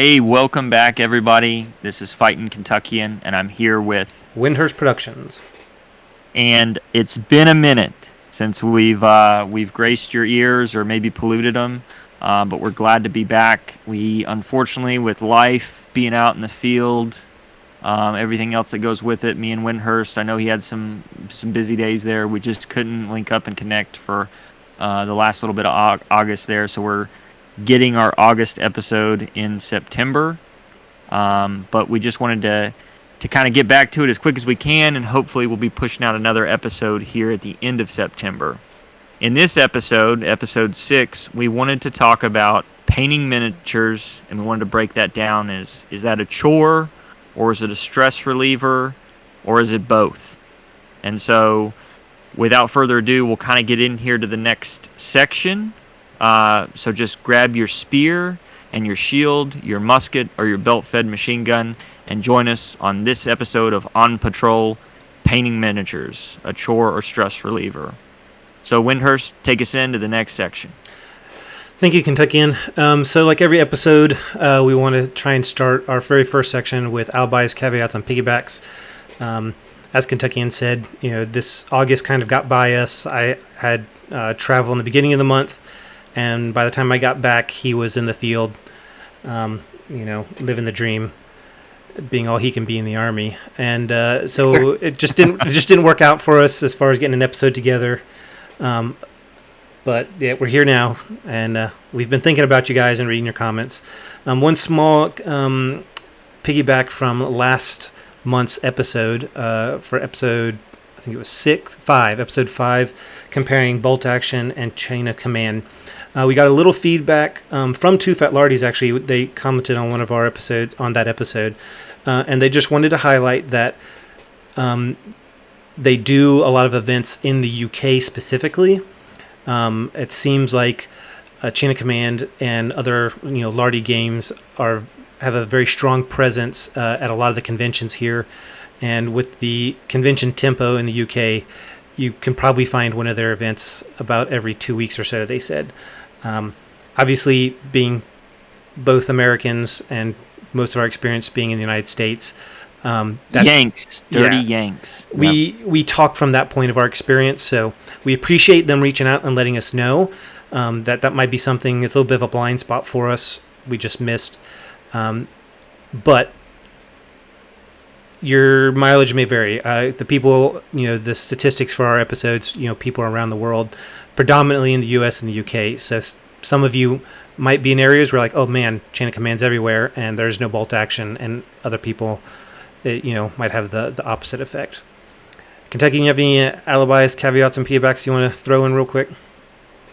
Hey, welcome back, everybody. This is Fightin' Kentuckian, and I'm here with. Windhurst Productions. And it's been a minute since we've graced your ears or maybe polluted them, but we're glad to be back. We unfortunately, with life being out in the field, everything else that goes with it, me and Windhurst. I know he had some busy days there. We just couldn't link up and connect for the last little bit of August there, so we're getting our August episode in September. But we just wanted to kind of get back to it as quick as we can, and hopefully we'll be pushing out another episode here at the end of September. In this episode, episode 6, we wanted to talk about painting miniatures, and we wanted to break that down. Is that a chore, or is it a stress reliever, or is it both? And so, without further ado, we'll kind of get in here to the next section. So just grab your spear and your shield, your musket, or your belt-fed machine gun, and join us on this episode of On Patrol, Painting Miniatures, a Chore or Stress Reliever. So Windhurst, take us into the next section. Thank you, Kentuckian. So like every episode, we want to try and start our very first section with alibis, caveats, and piggybacks. As Kentuckian said, this August kind of got by us. I had travel in the beginning of the month, and by the time I got back, he was in the field, living the dream, being all he can be in the Army. And so it just didn't work out for us as far as getting an episode together. But yeah, we're here now, and we've been thinking about you guys and reading your comments. One small piggyback from last month's episode, for episode, I think it was episode 5, comparing bolt action and chain of command. We got a little feedback from Two Fat Lardies. Actually, they commented on one of our episodes, on that episode, and they just wanted to highlight that they do a lot of events in the UK specifically. It seems like Chain of Command and other Lardy games have a very strong presence at a lot of the conventions here, and with the convention tempo in the UK, you can probably find one of their events about every 2 weeks or so, they said. Obviously, being both Americans and most of our experience being in the United States, Yanks, dirty Yanks. We talk from that point of our experience, so we appreciate them reaching out and letting us know that might be something. It's a little bit of a blind spot for us. We just missed, but your mileage may vary. The people, the statistics for our episodes, people around the world, predominantly in the U.S. and the U.K. So some of you might be in areas where like, oh man, Chain of Command's everywhere, and there's no bolt action, and other people, might have the opposite effect. Kentucky, you have any alibis, caveats, and piggybacks you want to throw in real quick?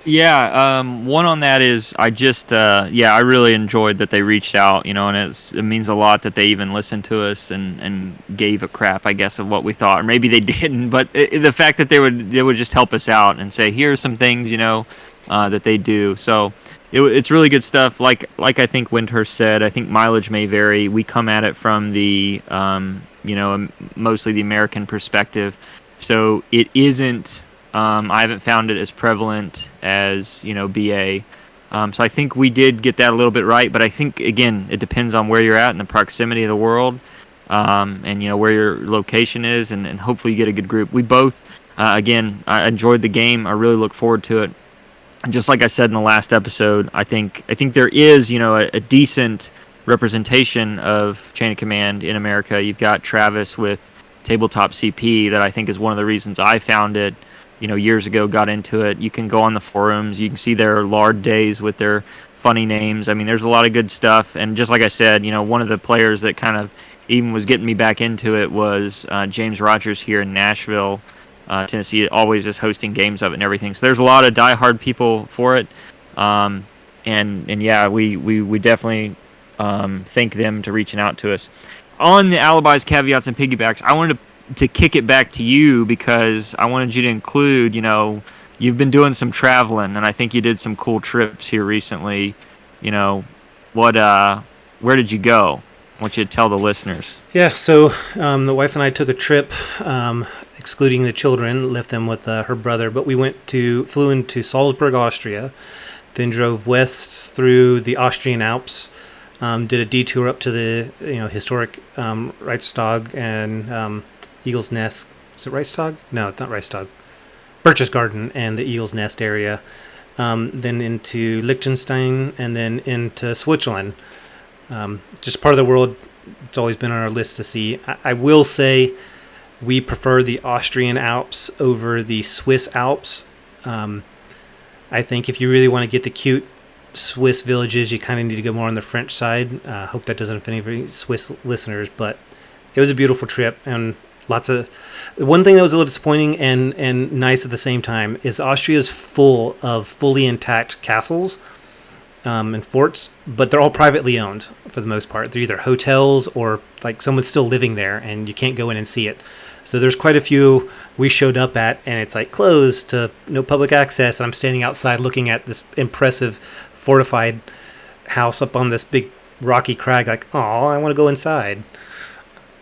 Yeah, one on that is I just, I really enjoyed that they reached out, and it means a lot that they even listened to us and gave a crap, I guess, of what we thought, or maybe they didn't, but the fact that they would just help us out and say, here are some things, that they do. So it's really good stuff. Like I think Windhurst said, I think mileage may vary. We come at it from the, mostly the American perspective, so it isn't. I haven't found it as prevalent as, BA. So I think we did get that a little bit right, but I think, again, it depends on where you're at and the proximity of the world, and, where your location is, and hopefully you get a good group. We both, again, I enjoyed the game. I really look forward to it. And just like I said in the last episode, I think there is, a decent representation of Chain of Command in America. You've got Travis with Tabletop CP that I think is one of the reasons I found it, years ago, got into it. You can go on the forums. You can see their Lard days with their funny names. I mean, there's a lot of good stuff. And just like I said, one of the players that kind of even was getting me back into it was James Rogers here in Nashville, Tennessee, always just hosting games of it and everything. So there's a lot of diehard people for it. And yeah, we definitely thank them to reaching out to us. On the alibis, caveats, and piggybacks, I wanted to kick it back to you because I wanted you to include, you've been doing some traveling, and I think you did some cool trips here recently. Where did you go? I want you to tell the listeners. Yeah, so the wife and I took a trip, excluding the children, left them with her brother, but we flew into Salzburg, Austria, then drove west through the Austrian Alps, Did a detour up to the historic Reichstag and Eagle's Nest. Is it Reichstag? No, it's not Reichstag. Birch's Garden and the Eagle's Nest area. Then into Liechtenstein, and then into Switzerland. Just part of the world. It's always been on our list to see. I will say we prefer the Austrian Alps over the Swiss Alps. I think if you really want to get the cute Swiss villages, you kind of need to go more on the French side. Hope that doesn't offend any Swiss listeners, but it was a beautiful trip and lots of. One thing that was a little disappointing and nice at the same time is Austria's full of fully intact castles and forts, but they're all privately owned for the most part. They're either hotels or like someone's still living there, and you can't go in and see it. So there's quite a few we showed up at, and it's like closed to no public access. And I'm standing outside looking at this impressive fortified house up on this big rocky crag, like, oh, I want to go inside.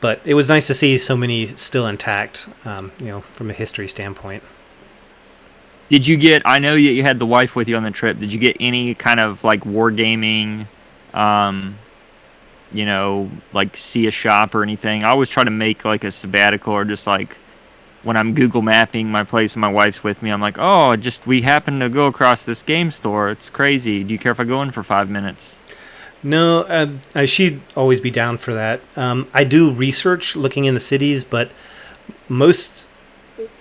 But it was nice to see so many still intact, from a history standpoint. Did you get? I know that you had the wife with you on the trip. Did you get any kind of like wargaming, like see a shop or anything? I always try to make like a sabbatical or just like when I'm Google mapping my place and my wife's with me, I'm like, oh, we happen to go across this game store. It's crazy. Do you care if I go in for 5 minutes? No, she'd always be down for that. I do research looking in the cities, but most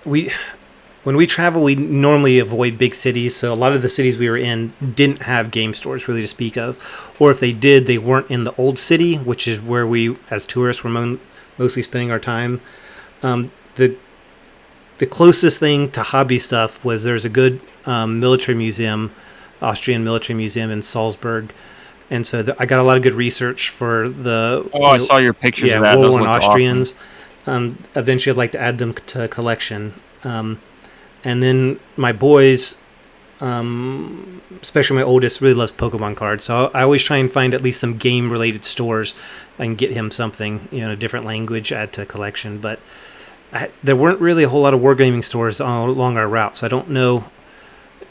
when we travel, we normally avoid big cities. So a lot of the cities we were in didn't have game stores really to speak of, or if they did, they weren't in the old city, which is where we, as tourists, were mostly spending our time. The closest thing to hobby stuff was there's a good military museum, Austrian military museum in Salzburg. And so I got a lot of good research for the. Oh, I saw your pictures of that. World Those War looked Austrians. awesome. Eventually, I'd like to add them to a collection. And then my boys, especially my oldest, really loves Pokemon cards. So I always try and find at least some game-related stores and get him something, a different language, add to a collection. But there weren't really a whole lot of wargaming stores along our route, so I don't know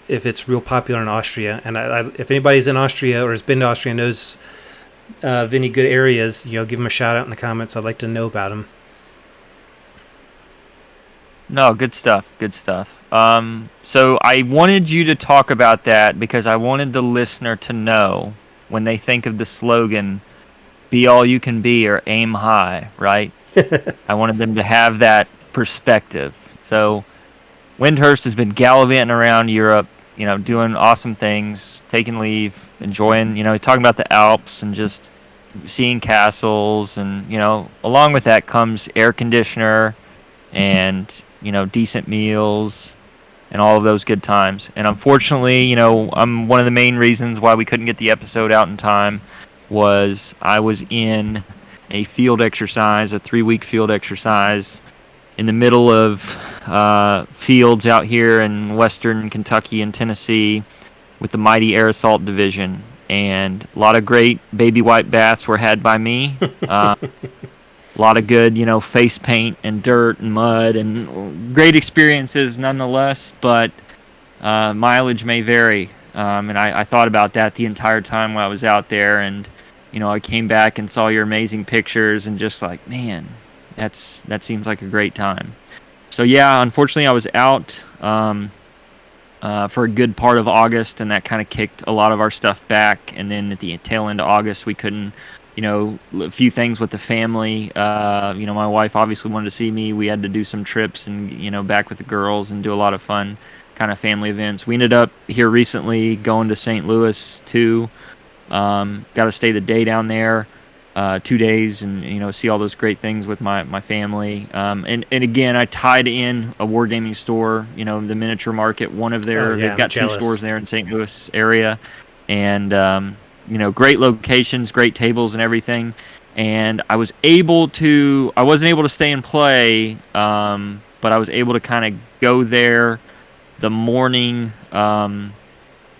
if it's real popular in Austria. And if anybody's in Austria or has been to Austria and knows of any good areas, give them a shout out in the comments. I'd like to know about them. No, good stuff. Good stuff. So I wanted you to talk about that because I wanted the listener to know when they think of the slogan, be all you can be or aim high, right? I wanted them to have that perspective. So Windhurst has been gallivanting around Europe, doing awesome things, taking leave, enjoying, talking about the Alps and just seeing castles. And, along with that comes air conditioner and, decent meals and all of those good times. And unfortunately, I'm one of the main reasons why we couldn't get the episode out in time was I was in a field exercise, a 3-week field exercise in the middle of fields out here in western Kentucky and Tennessee with the mighty Air Assault Division. And a lot of great baby wipe baths were had by me. A lot of good, face paint and dirt and mud and great experiences nonetheless, but mileage may vary. And I thought about that the entire time while I was out there. And, I came back and saw your amazing pictures and just like, man, that seems like a great time. So, yeah, unfortunately I was out for a good part of August, and that kind of kicked a lot of our stuff back. And then at the tail end of August, we couldn't, a few things with the family. My wife obviously wanted to see me. We had to do some trips and, back with the girls and do a lot of fun kind of family events. We ended up here recently going to St. Louis too. Got to stay the day down there, 2 days, and, see all those great things with my family. And again, I tied in a wargaming store, the Miniature Market, they've got 2 stores there in St. Louis area. And, great locations, great tables and everything. And I wasn't able to stay and play, but I was able to kind of go there the morning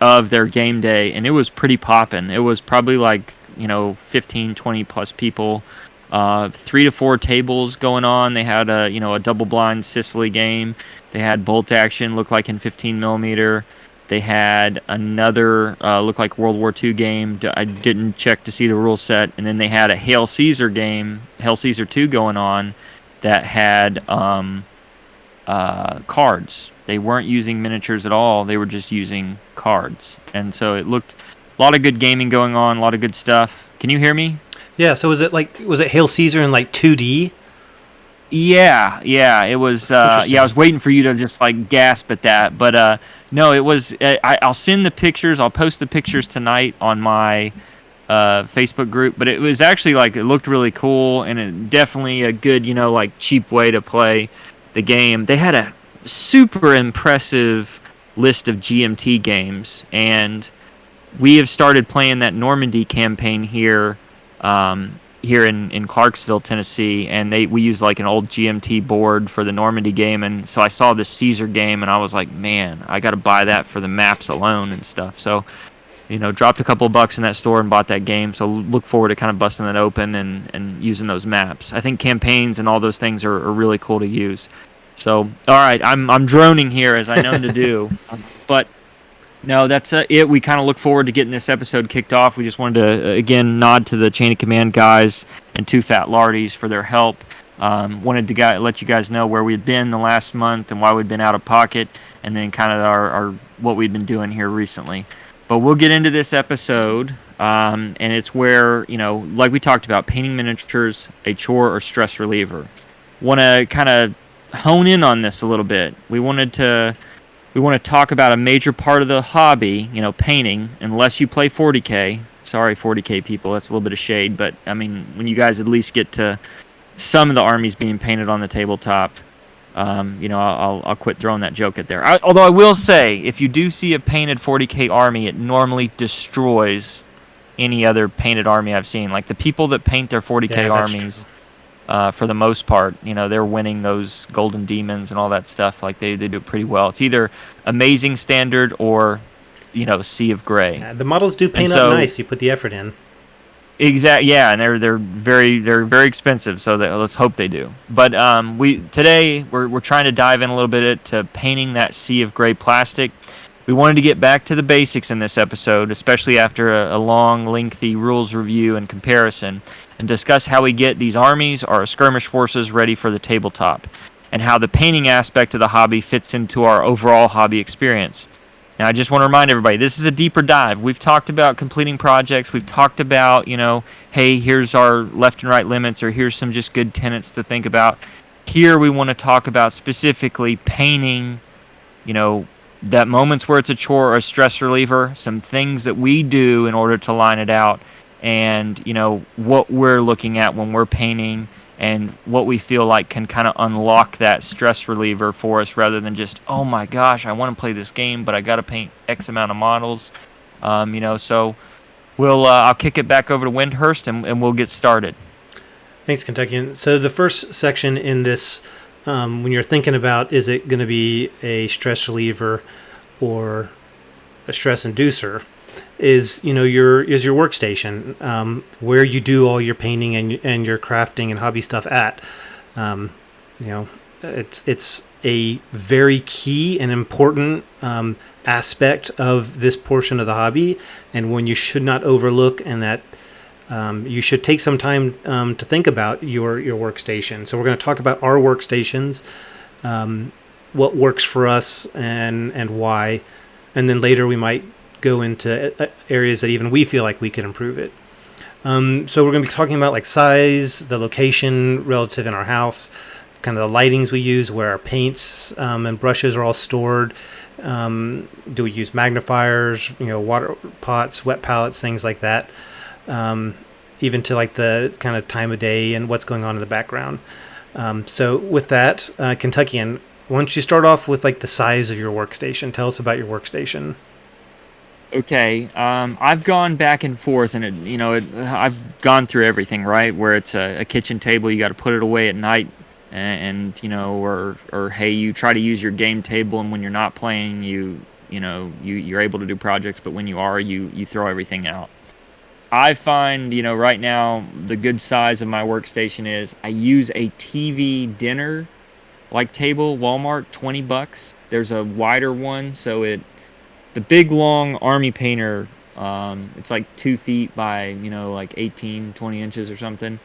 of their game day, and it was pretty poppin'. It was probably like, 15, 20 plus people, 3 to 4 tables going on. They had a double blind Sicily game. They had bolt action, looked like in 15 millimeter. They had another looked like World War II game. I didn't check to see the rule set, and then they had a Hail Caesar game, Hail Caesar 2 going on, that had cards. They weren't using miniatures at all. They were just using cards, and so it looked a lot of good gaming going on, a lot of good stuff. Can you hear me? Yeah. So was it Hail Caesar in like 2D? Yeah, it was. Yeah, I Interesting. was waiting for you to just like gasp at that, but no, it was. I'll send the pictures. I'll post the pictures tonight on my Facebook group. But it was actually like it looked really cool, and it definitely a good, like cheap way to play the game. They had a super impressive list of GMT games, and we have started playing that Normandy campaign here. Here in Clarksville, Tennessee, and we use like an old GMT board for the Normandy game, and so I saw this Caesar game, and I was like, man, I got to buy that for the maps alone and stuff. So, dropped a couple of bucks in that store and bought that game. So look forward to kind of busting that open and using those maps. I think campaigns and all those things are really cool to use. So, all right, I'm droning here as I know to do, but. No, that's it. We kind of look forward to getting this episode kicked off. We just wanted to, again, nod to the Chain of Command guys and Two Fat Lardies for their help. Wanted to let you guys know where we'd been the last month and why we'd been out of pocket, and then kind of our what we'd been doing here recently. But we'll get into this episode, and it's where, like we talked about, painting miniatures, a chore or stress reliever. Want to kind of hone in on this a little bit. We want to talk about a major part of the hobby, painting, unless you play 40K. Sorry, 40K people, that's a little bit of shade, but, I mean, when you guys at least get to some of the armies being painted on the tabletop, I'll quit throwing that joke at there. Although I will say, if you do see a painted 40K army, it normally destroys any other painted army I've seen. Like, the people that paint their 40K Yeah, that's armies... true. For the most part, they're winning those golden demons and all that stuff. Like they do it pretty well. It's either amazing standard or, sea of gray. Yeah, the models do And paint up so nice. You put the effort in. yeah, and they're very expensive. So let's hope they do. But today we're trying to dive in a little bit to painting that sea of gray plastic. We wanted to get back to the basics in this episode, especially after a long, lengthy rules review and comparison, and discuss how we get these armies, our skirmish forces, ready for the tabletop, and how the painting aspect of the hobby fits into our overall hobby experience. Now, I just want to remind everybody, this is a deeper dive. We've talked about completing projects. We've talked about, hey, here's our left and right limits, or here's some just good tenets to think about. Here we want to talk about specifically painting, that moments where it's a chore or a stress reliever, some things that we do in order to line it out, and what we're looking at when we're painting, and what we feel like can kind of unlock that stress reliever for us, rather than just, oh my gosh, I want to play this game, but I got to paint X amount of models. So I'll kick it back over to Windhurst, and we'll get started. Thanks, Kentuckian. So the first section in this, when you're thinking about, is it going to be a stress reliever or a stress inducer, is your workstation, where you do all your painting and your crafting and hobby stuff at. It's a very key and important aspect of this portion of the hobby, and one you should not overlook, and that you should take some time to think about your workstation. So we're going to talk about our workstations, what works for us, and why, and then later we might go into areas that even we feel like we could improve it. So we're going to be talking about like size, the location relative in our house, kind of the lightings we use, where our paints and brushes are all stored. Do we use magnifiers, water pots, wet palettes, things like that. Even to like the kind of time of day and what's going on in the background. So with that, Kentuckian, why don't you start off with like the size of your workstation? Tell us about your workstation. Okay, I've gone back and forth, and I've gone through everything, right? Where it's a kitchen table, you got to put it away at night, and or hey, you try to use your game table, and when you're not playing, you're able to do projects, but when you are, you throw everything out. I find, right now, the good size of my workstation is I use a TV dinner like table, Walmart, $20. There's a wider one, so it the big long army painter. It's like 2 feet by, like 18, 20 inches or something.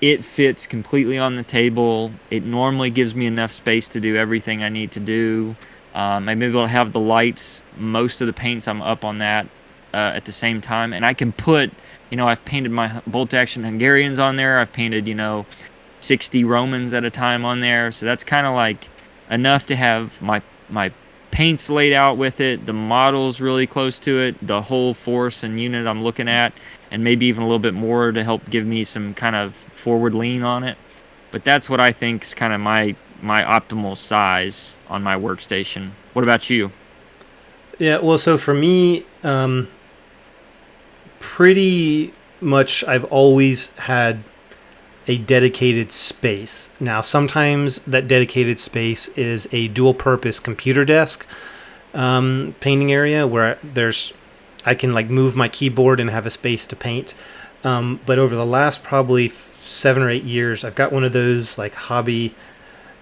It fits completely on the table. It normally gives me enough space to do everything I need to do. I'm able to have the lights. Most of the paints, I'm up on that at the same time. And I can put, I've painted my bolt action Hungarians on there. I've painted, 60 Romans at a time on there. So that's kind of like enough to have my paints laid out with it, the models really close to it, the whole force and unit I'm looking at, and maybe even a little bit more to help give me some kind of forward lean on it. But that's what I think is kind of my optimal size on my workstation. What about you? Yeah, well, so for me, pretty much I've always had a dedicated space. Now, sometimes that dedicated space is a dual purpose computer desk painting area where I can like move my keyboard and have a space to paint. But over the last probably 7 or 8 years, I've got one of those like hobby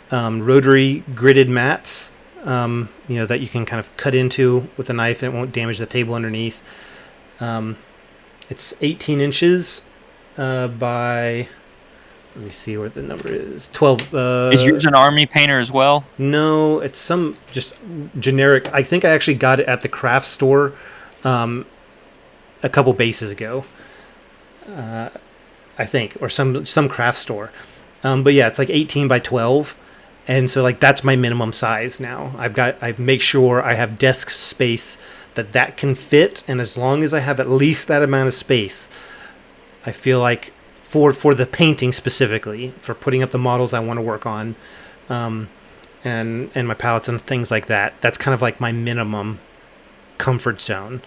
rotary gridded mats, that you can kind of cut into with a knife and it won't damage the table underneath. It's 18 inches by, let me see what the number is, 12. Is yours an army painter as well? No, it's some just generic. I think I actually got it at the craft store a couple bases ago. I think, or some craft store. But yeah, it's like 18 by 12. And so like that's my minimum size now. I make sure I have desk space that can fit, and as long as I have at least that amount of space, I feel like for the painting specifically, for putting up the models I want to work on, and my palettes and things like that, that's kind of like my minimum comfort zone.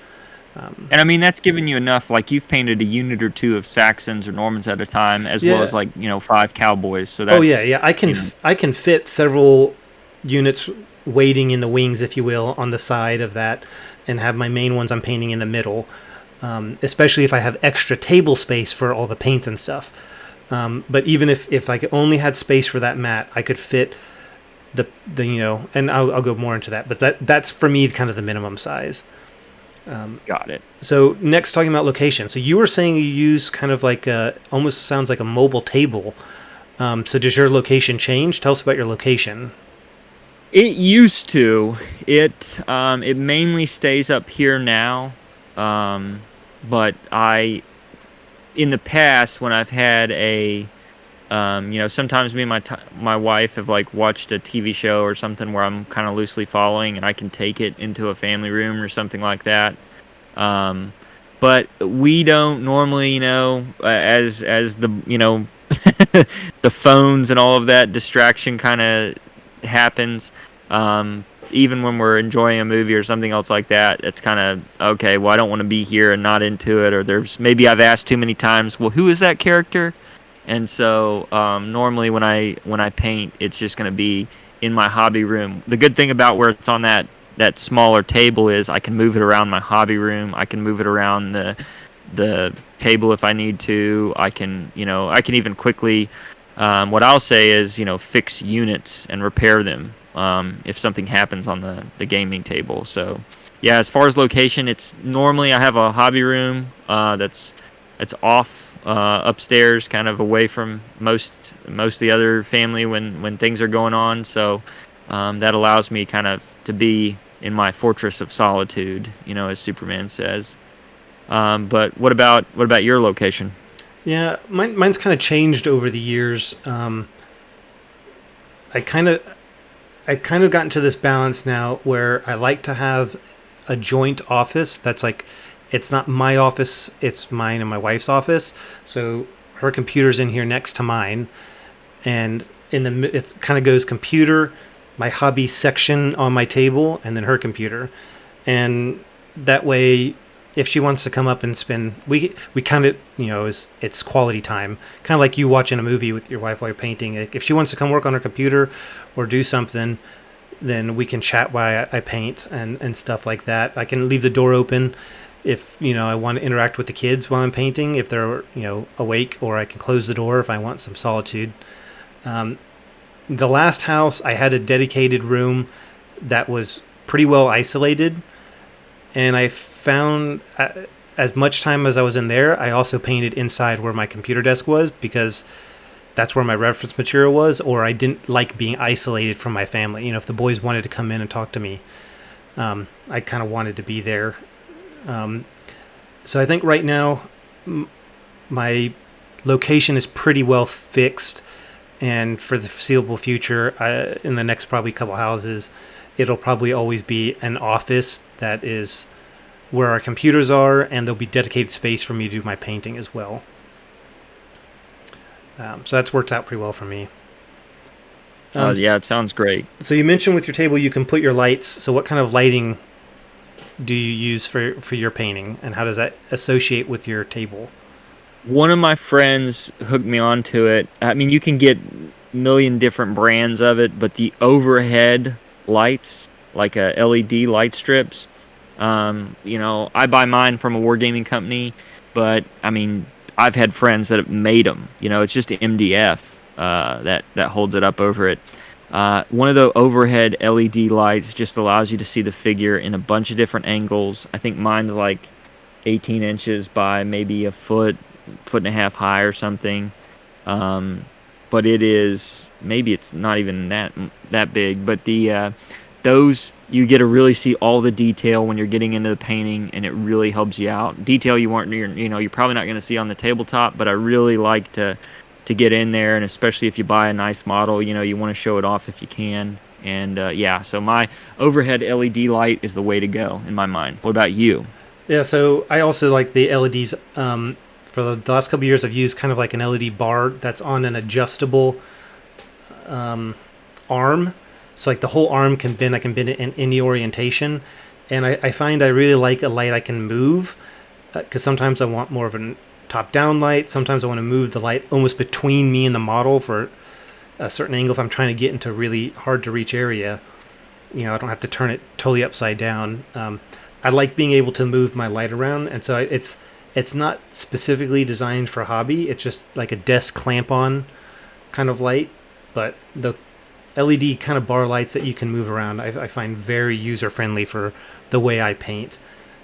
And I mean, that's given you enough. Like you've painted a unit or two of Saxons or Normans at a time, as well as Yeah. like 5 cowboys. So Oh yeah, that's yeah. I can fit several units waiting in the wings, if you will, on the side of that, and have my main ones I'm painting in the middle. Especially if I have extra table space for all the paints and stuff. But even if I only had space for that mat, I could fit the and I'll go more into that. But that's for me kind of the minimum size. got it. So next, talking about location. So you were saying you use kind of like almost sounds like a mobile table. So does your location change? Tell us about your location. It used to. It mainly stays up here now. But in the past, when I've had sometimes me and my wife have like watched a TV show or something where I'm kind of loosely following, and I can take it into a family room or something like that. But we don't normally, as the the phones and all of that distraction kind of happens. Even when we're enjoying a movie or something else like that, it's kind of okay. Well, I don't want to be here and not into it, or maybe I've asked too many times. Well, who is that character? And so normally when I paint, it's just going to be in my hobby room. The good thing about where it's on that smaller table is I can move it around my hobby room. I can move it around the table if I need to. I can even quickly. What I'll say is fix units and repair them if something happens on the gaming table. So yeah, as far as location, it's normally I have a hobby room that's off upstairs, kind of away from most of the other family when things are going on. So that allows me kind of to be in my fortress of solitude, as Superman says. But what about your location? Yeah, mine's kind of changed over the years. I kind of gotten to this balance now where I like to have a joint office that's like, it's not my office, it's mine and my wife's office. So her computer's in here next to mine, and it kind of goes computer, my hobby section on my table, and then her computer. And that way, if she wants to come up and spend, we kind of, it's quality time, kind of like you watching a movie with your wife while you're painting. Like, if she wants to come work on her computer or do something, then we can chat while I paint and stuff like that. I can leave the door open if I want to interact with the kids while I'm painting, if they're awake, or I can close the door if I want some solitude. The last house, I had a dedicated room that was pretty well isolated, and I found as much time as I was in there, I also painted inside where my computer desk was because that's where my reference material was, or I didn't like being isolated from my family. If the boys wanted to come in and talk to me, I kind of wanted to be there. Um, so I think right now my location is pretty well fixed, and for the foreseeable future, in the next probably couple houses, it'll probably always be an office that is where our computers are, and there'll be dedicated space for me to do my painting as well. So that's worked out pretty well for me. Yeah, it sounds great. So you mentioned with your table you can put your lights. So what kind of lighting do you use for your painting, and how does that associate with your table? One of my friends hooked me onto it. I mean, you can get a million different brands of it, but the overhead lights, like LED light strips, I buy mine from a wargaming company, but I mean, I've had friends that have made them. It's just MDF that holds it up over it. One of the overhead LED lights just allows you to see the figure in a bunch of different angles. I think mine's like 18 inches by maybe a foot and a half high or something. Um, but it is, maybe it's not even that big. But those, you get to really see all the detail when you're getting into the painting, and it really helps you out. Detail you're probably not going to see on the tabletop, but I really like to get in there, and especially if you buy a nice model, you want to show it off if you can. And yeah, so my overhead LED light is the way to go in my mind. What about you? Yeah, so I also like the LEDs. For the last couple of years, I've used kind of like an LED bar that's on an adjustable arm. So like the whole arm can bend. I can bend it in any orientation, and I find I really like a light I can move, because sometimes I want more of a top-down light. Sometimes I want to move the light almost between me and the model for a certain angle if I'm trying to get into a really hard-to-reach area. I don't have to turn it totally upside down. I like being able to move my light around, and so it's not specifically designed for hobby. It's just like a desk clamp-on kind of light, but the LED kind of bar lights that you can move around, I find very user-friendly for the way I paint.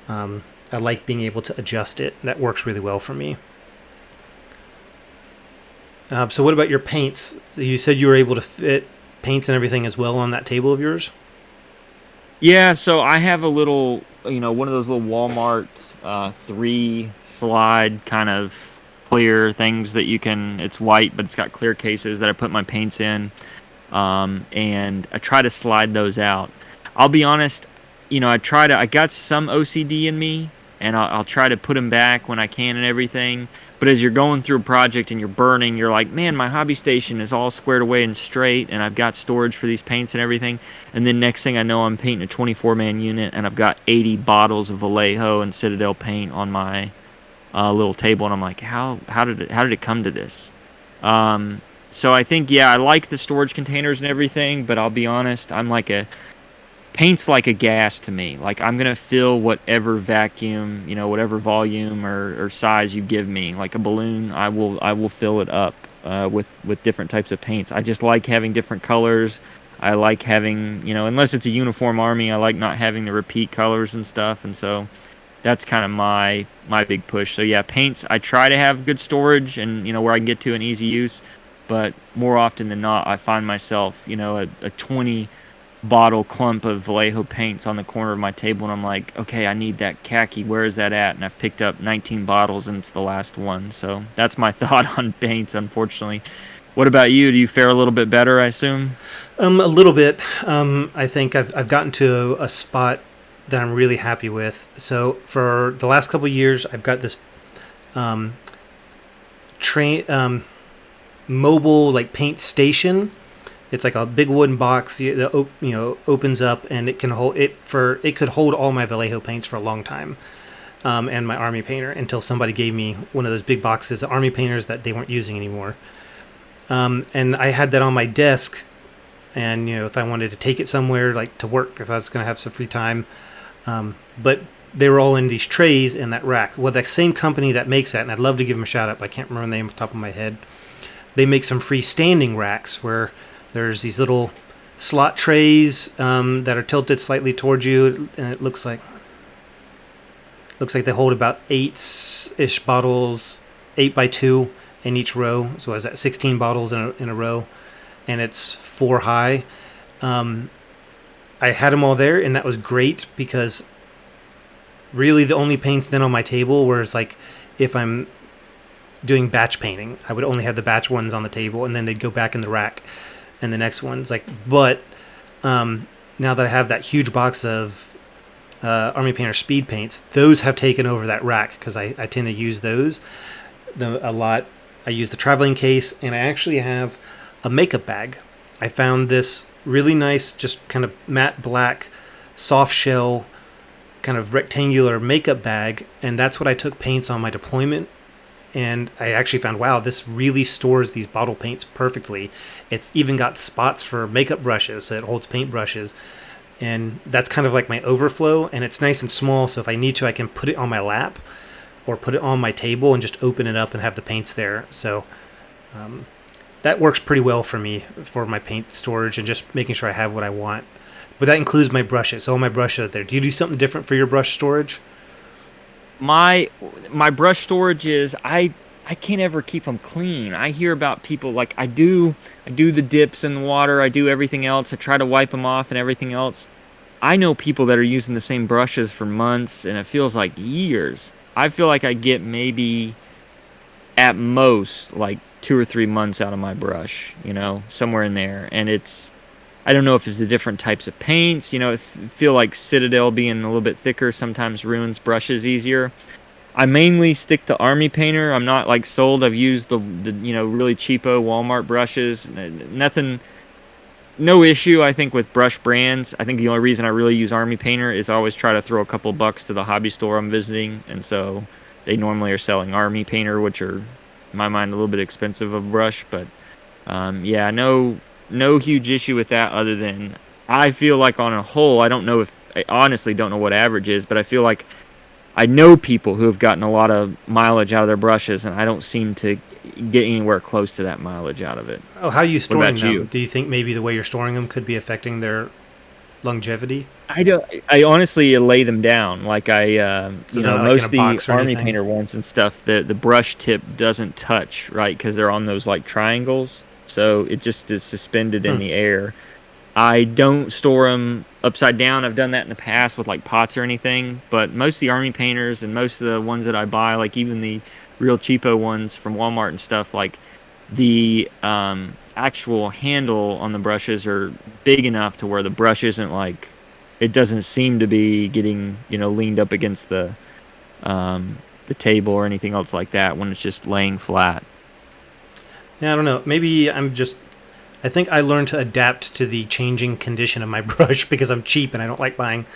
I like being able to adjust it. That works really well for me. So what about your paints? You said you were able to fit paints and everything as well on that table of yours? Yeah, so I have a little, one of those little Walmart 3 slide kind of clear things that it's white, but it's got clear cases that I put my paints in. And I try to slide those out. I'll be honest, I got some OCD in me, and I'll try to put them back when I can and everything. But as you're going through a project and you're burning, you're like, man, my hobby station is all squared away and straight, and I've got storage for these paints and everything. And then next thing I know, I'm painting a 24-man unit, and I've got 80 bottles of Vallejo and Citadel paint on my little table, and I'm like, how did it come to this? So I think, yeah, I like the storage containers and everything, but I'll be honest, paint's like a gas to me. Like, I'm gonna fill whatever vacuum, whatever volume or size you give me. Like a balloon, I will fill it up with different types of paints. I just like having different colors. I like having, unless it's a uniform army, I like not having the repeat colors and stuff. And so that's kind of my big push. So yeah, paints, I try to have good storage and where I can get to an easy use. But more often than not, I find myself, a 20 bottle clump of Vallejo paints on the corner of my table, and I'm like, okay, I need that khaki. Where is that at? And I've picked up 19 bottles, and it's the last one. So that's my thought on paints, unfortunately. What about you? Do you fare a little bit better, I assume? A little bit. I think I've gotten to a spot that I'm really happy with. So for the last couple of years, I've got this train mobile like paint station. It's like a big wooden box that opens up, and it could hold all my Vallejo paints for a long time, and my army painter, until somebody gave me one of those big boxes of army painters that they weren't using anymore. And I had that on my desk, and if I wanted to take it somewhere like to work, if I was going to have some free time, but they were all in these trays in that rack. Well, the same company that makes that, and I'd love to give them a shout out, but I can't remember the name off the top of my head. They make some freestanding racks where there's these little slot trays that are tilted slightly towards you, and it looks like Looks like they hold about 8-ish bottles, 8 by 2 in each row. So I was at 16 bottles in a row, and it's 4 high. Um, I had them all there, and that was great because really the only paints then on my table were like if I'm doing batch painting, I would only have the batch ones on the table, and then they'd go back in the rack, and the next ones like. But now that I have that huge box of Army Painter speed paints, those have taken over that rack because I tend to use those a lot. I use the traveling case, and I actually have a makeup bag. I found this really nice, just kind of matte black, soft shell, kind of rectangular makeup bag, and that's what I took paints on my deployment. And I actually found, wow, this really stores these bottle paints perfectly. It's even got spots for makeup brushes, so it holds paint brushes. And that's kind of like my overflow, and it's nice and small, so if I need to, I can put it on my lap or put it on my table and just open it up and have the paints there. So that works pretty well for me for my paint storage and just making sure I have what I want. But that includes my brushes. So all my brushes are there. Do you do something different for your brush storage? My brush storage is I can't ever keep them clean. I hear about people like I do the dips in the water, I do everything else, I try to wipe them off and everything else. I know people that are using the same brushes for months and it feels like years. I feel like I get maybe at most like 2 or 3 months out of my brush, somewhere in there. And I don't know if it's the different types of paints. I feel like Citadel being a little bit thicker sometimes ruins brushes easier. I mainly stick to Army Painter. I'm not like sold. I've used the really cheapo Walmart brushes. Nothing, no issue. I think with brush brands. I think the only reason I really use Army Painter is I always try to throw a couple bucks to the hobby store I'm visiting, and so they normally are selling Army Painter, which are, in my mind, a little bit expensive of a brush. But yeah, no huge issue with that. Other than I feel like on a whole, I honestly don't know what average is, but I feel like I know people who have gotten a lot of mileage out of their brushes, and I don't seem to get anywhere close to that mileage out of it. Oh, how are you What storing about them? you? Do you think maybe the way you're storing them could be affecting their longevity? I don't. I honestly lay them down. Like So they're not like in most a of the box or Army anything? Painter ones and stuff. The brush tip doesn't touch, right? Because they're on those like triangles, so it just is suspended in Hmm. the air. I don't store them upside down. I've done that in the past with like pots or anything, but most of the Army Painters and most of the ones that I buy, like even the real cheapo ones from Walmart and stuff, like the actual handle on the brushes are big enough to where the brush isn't like it doesn't seem to be getting leaned up against the table or anything else like that when it's just laying flat. Yeah, I don't know. Maybe I think I learned to adapt to the changing condition of my brush because I'm cheap and I don't like buying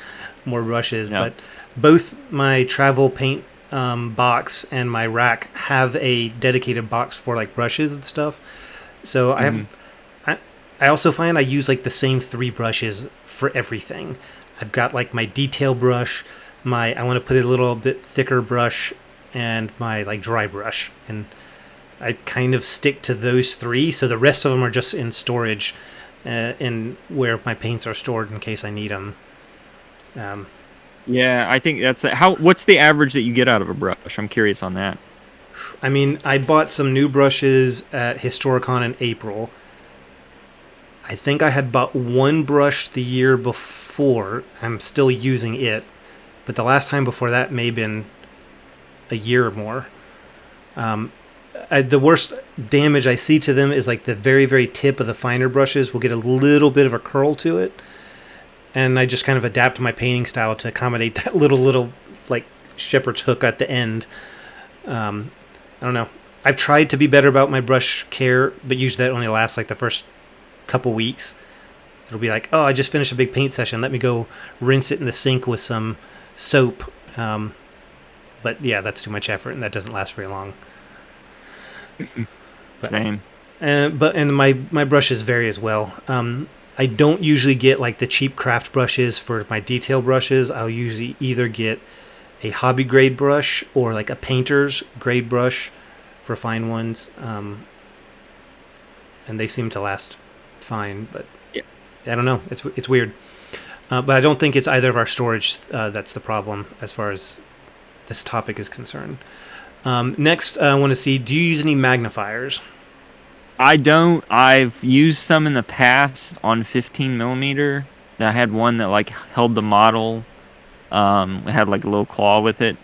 more brushes. No. But both my travel paint box and my rack have a dedicated box for like brushes and stuff. So Hmm. I, I also find I use like the same 3 brushes for everything. I've got like my detail brush, I want to put a little bit thicker brush, and my like dry brush. And I kind of stick to those 3. So the rest of them are just in storage, in where my paints are stored in case I need them. Um, Yeah, I think that's how. What's the average that you get out of a brush? I'm curious on that. I mean, I bought some new brushes at Historicon in April. I think I had bought one brush the year before. I'm still using it, but the last time before that may have been a year or more. Um, the worst damage I see to them is like the very, very tip of the finer brushes will get a little bit of a curl to it, and I just kind of adapt my painting style to accommodate that little like shepherd's hook at the end. Um, I don't know. I've tried to be better about my brush care, but usually that only lasts like the first couple weeks. It'll be like, oh, I just finished a big paint session. Let me go rinse it in the sink with some soap. But yeah, that's too much effort, and that doesn't last very long. But Same. and my brushes vary as well. I don't usually get like the cheap craft brushes for my detail brushes. I'll usually either get a hobby grade brush or like a painter's grade brush for fine ones, and they seem to last fine. But Yeah. I don't know. It's weird. But I don't think it's either of our storage that's the problem as far as this topic is concerned. Next, I want to see, do you use any magnifiers? I don't. I've used some in the past on 15 millimeter. I had one that like held the model. It had like a little claw with it.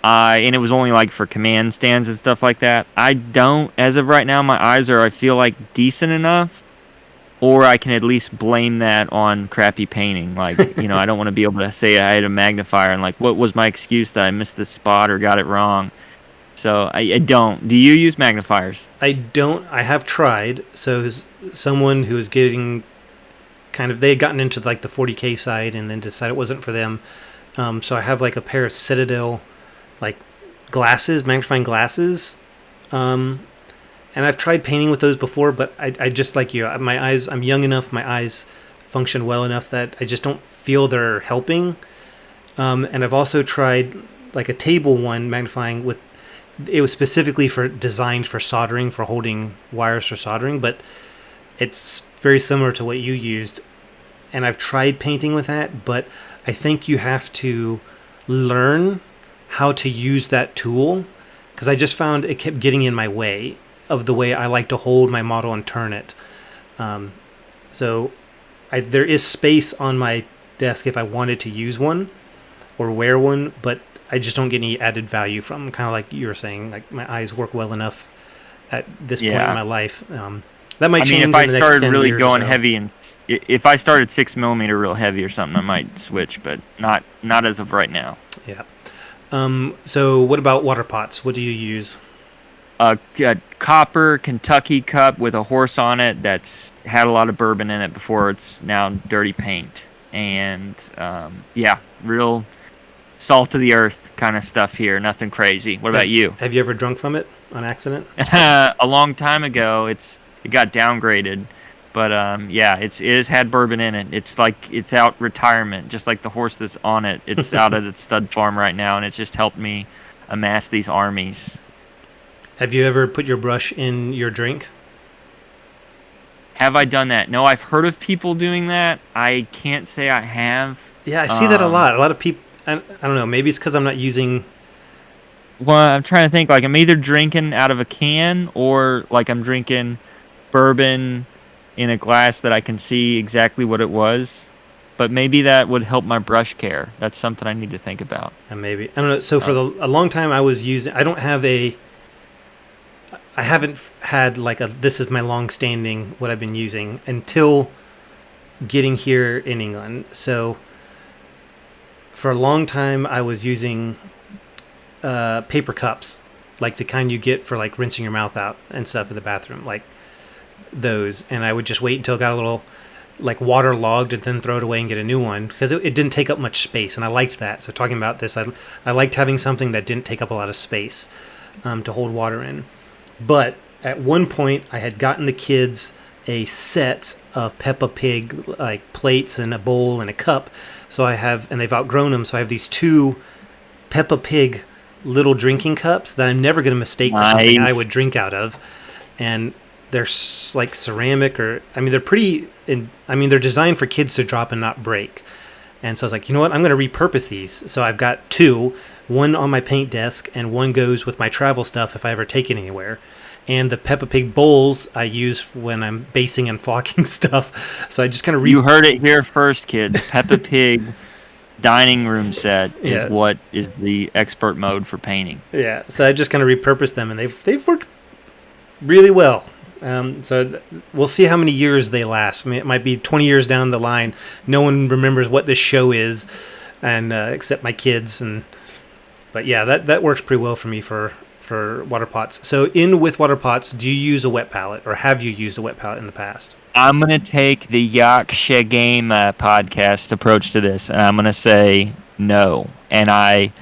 And it was only like for command stands and stuff like that. I don't, as of right now, my eyes are, I feel like, decent enough, or I can at least blame that on crappy painting. Like, I don't want to be able to say I had a magnifier and like, what was my excuse that I missed this spot or got it wrong? So I don't. Do you use magnifiers? I don't. I have tried. So someone who was getting they had gotten into like the 40K side and then decided it wasn't for them. So I have like a pair of Citadel like glasses, magnifying glasses. And I've tried painting with those before, but I just like you. My eyes, I'm young enough, my eyes function well enough that I just don't feel they're helping. And I've also tried like a table one magnifying with, it was specifically designed for soldering, for holding wires for soldering, but it's very similar to what you used. And I've tried painting with that, but I think you have to learn how to use that tool, because I just found it kept getting in my way of the way I like to hold my model and turn it. So there is space on my desk if I wanted to use one or wear one, but I just don't get any added value from, kind of like you were saying, like my eyes work well enough at this point in my life. That might change. If I started really going so. heavy, and if I started 6 millimeter real heavy or something, I might switch, but not as of right now. Yeah. So what about water pots? What do you use? A copper Kentucky cup with a horse on it that's had a lot of bourbon in it before it's now dirty paint. And real salt of the earth kind of stuff here. Nothing crazy. What about you? Have you ever drunk from it on accident? A long time ago. It got downgraded. But it has had bourbon in it. It's like it's out retirement, just like the horse that's on it. It's out at its stud farm right now, and it's just helped me amass these armies. Have you ever put your brush in your drink? Have I done that? No, I've heard of people doing that. I can't say I have. Yeah, I see that a lot. A lot of people, I don't know, maybe it's because I'm not using... Well, I'm trying to think. Like, I'm either drinking out of a can or, like, I'm drinking bourbon in a glass that I can see exactly what it was. But maybe that would help my brush care. That's something I need to think about. Maybe. I don't know. So for a long time I was using... I haven't had like this is my long-standing what I've been using until getting here in England. So for a long time I was using paper cups, like the kind you get for like rinsing your mouth out and stuff in the bathroom, like those. And I would just wait until it got a little like waterlogged and then throw it away and get a new one, because it didn't take up much space, and I liked that. So talking about this, I liked having something that didn't take up a lot of space to hold water in. But at one point, I had gotten the kids a set of Peppa Pig like plates and a bowl and a cup. So and they've outgrown them. So I have these 2 Peppa Pig little drinking cups that I'm never going to mistake for something I would drink out of. And they're like ceramic, they're they're designed for kids to drop and not break. And so I was like, you know what? I'm going to repurpose these. So I've got 2. One on my paint desk, and one goes with my travel stuff if I ever take it anywhere. And the Peppa Pig bowls I use when I'm basing and flocking stuff. So I just kind of... You heard it here first, kids. Peppa Pig dining room set is what is the expert mode for painting. Yeah, so I just kind of repurposed them, and they've worked really well. So we'll see how many years they last. I mean, it might be 20 years down the line. No one remembers what this show is, and except my kids. But yeah, that works pretty well for me for water pots. So with water pots, do you use a wet palette, or have you used a wet palette in the past? I'm going to take the Yorkshire Game podcast approach to this, and I'm going to say no. And I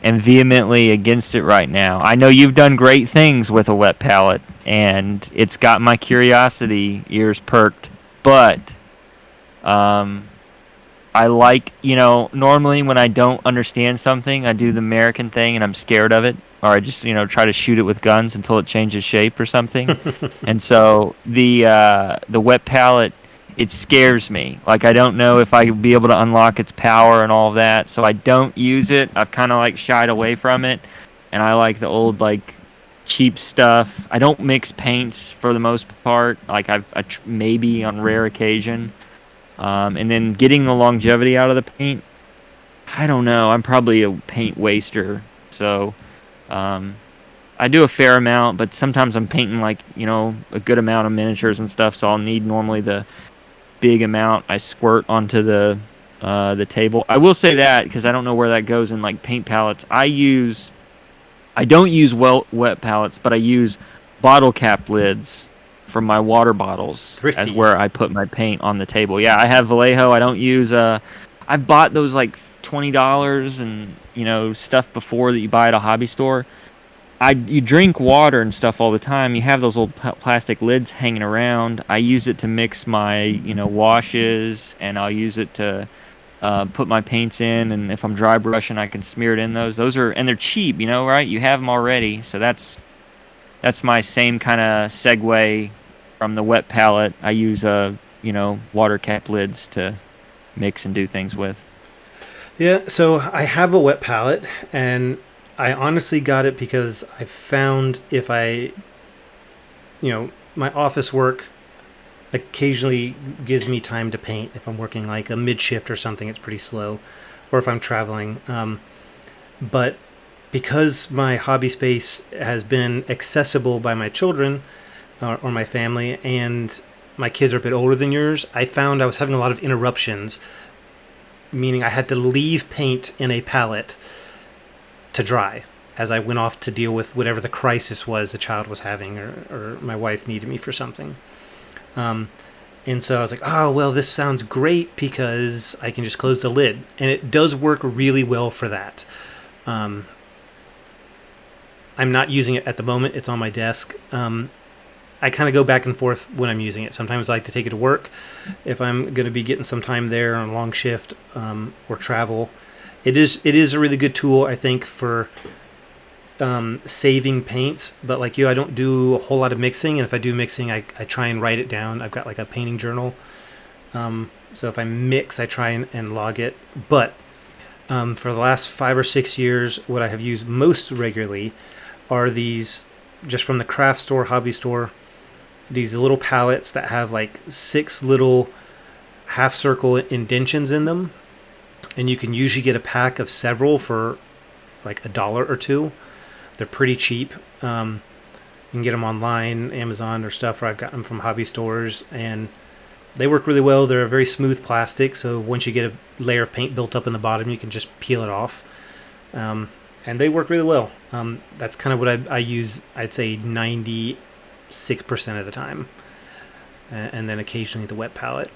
am vehemently against it right now. I know you've done great things with a wet palette, and it's got my curiosity ears perked, but I like, normally when I don't understand something, I do the American thing and I'm scared of it, or I just, try to shoot it with guns until it changes shape or something. And so the wet palette it scares me. Like I don't know if I will be able to unlock its power and all of that, so I don't use it. I've kind of like shied away from it, and I like the old like cheap stuff. I don't mix paints for the most part. Like maybe on rare occasion, and then getting the longevity out of the paint. I don't know. I'm probably a paint waster, so um, I do a fair amount, but sometimes I'm painting like a good amount of miniatures and stuff. So I'll need normally the big amount I squirt onto the table. I will say that because I don't know where that goes in like paint palettes. I don't use wet palettes, but I use bottle cap lids from my water bottles as Thrifty. where I put my paint on the table. Yeah, I have Vallejo. I don't use I've bought those like $20 and stuff before that you buy at a hobby store. You drink water and stuff all the time. You have those old plastic lids hanging around. I use it to mix my washes, and I'll use it to put my paints in. And if I'm dry brushing, I can smear it in those. And they're cheap, right? You have them already, so that's my same kind of segue from the wet palette. I use water cap lids to mix and do things with. Yeah, so I have a wet palette, and I honestly got it because I found if my office work occasionally gives me time to paint. If I'm working like a mid shift or something, it's pretty slow, or if I'm traveling. But because my hobby space has been accessible by my children or my family, and my kids are a bit older than yours, I found I was having a lot of interruptions, meaning I had to leave paint in a palette to dry as I went off to deal with whatever the crisis was the child was having, or my wife needed me for something. Um, and so I was like, oh, well, this sounds great because I can just close the lid. And it does work really well for that. Um, I'm not using it at the moment. It's on my desk. I kind of go back and forth when I'm using it. Sometimes I like to take it to work if I'm going to be getting some time there on a long shift or travel. It is a really good tool, I think, for saving paints. But like you, I don't do a whole lot of mixing. And if I do mixing, I try and write it down. I've got like a painting journal. So if I mix, I try and log it. But for the last 5 or 6 years, what I have used most regularly are these, just from the craft store, hobby store, these little palettes that have like 6 little half circle indentions in them. And you can usually get a pack of several for like $1 or $2. They're pretty cheap. You can get them online, Amazon or stuff, or I've gotten them from hobby stores, and they work really well. They're a very smooth plastic, so once you get a layer of paint built up in the bottom, you can just peel it off. And they work really well. That's kind of what I use, I'd say 96% of the time. And then occasionally the wet palette.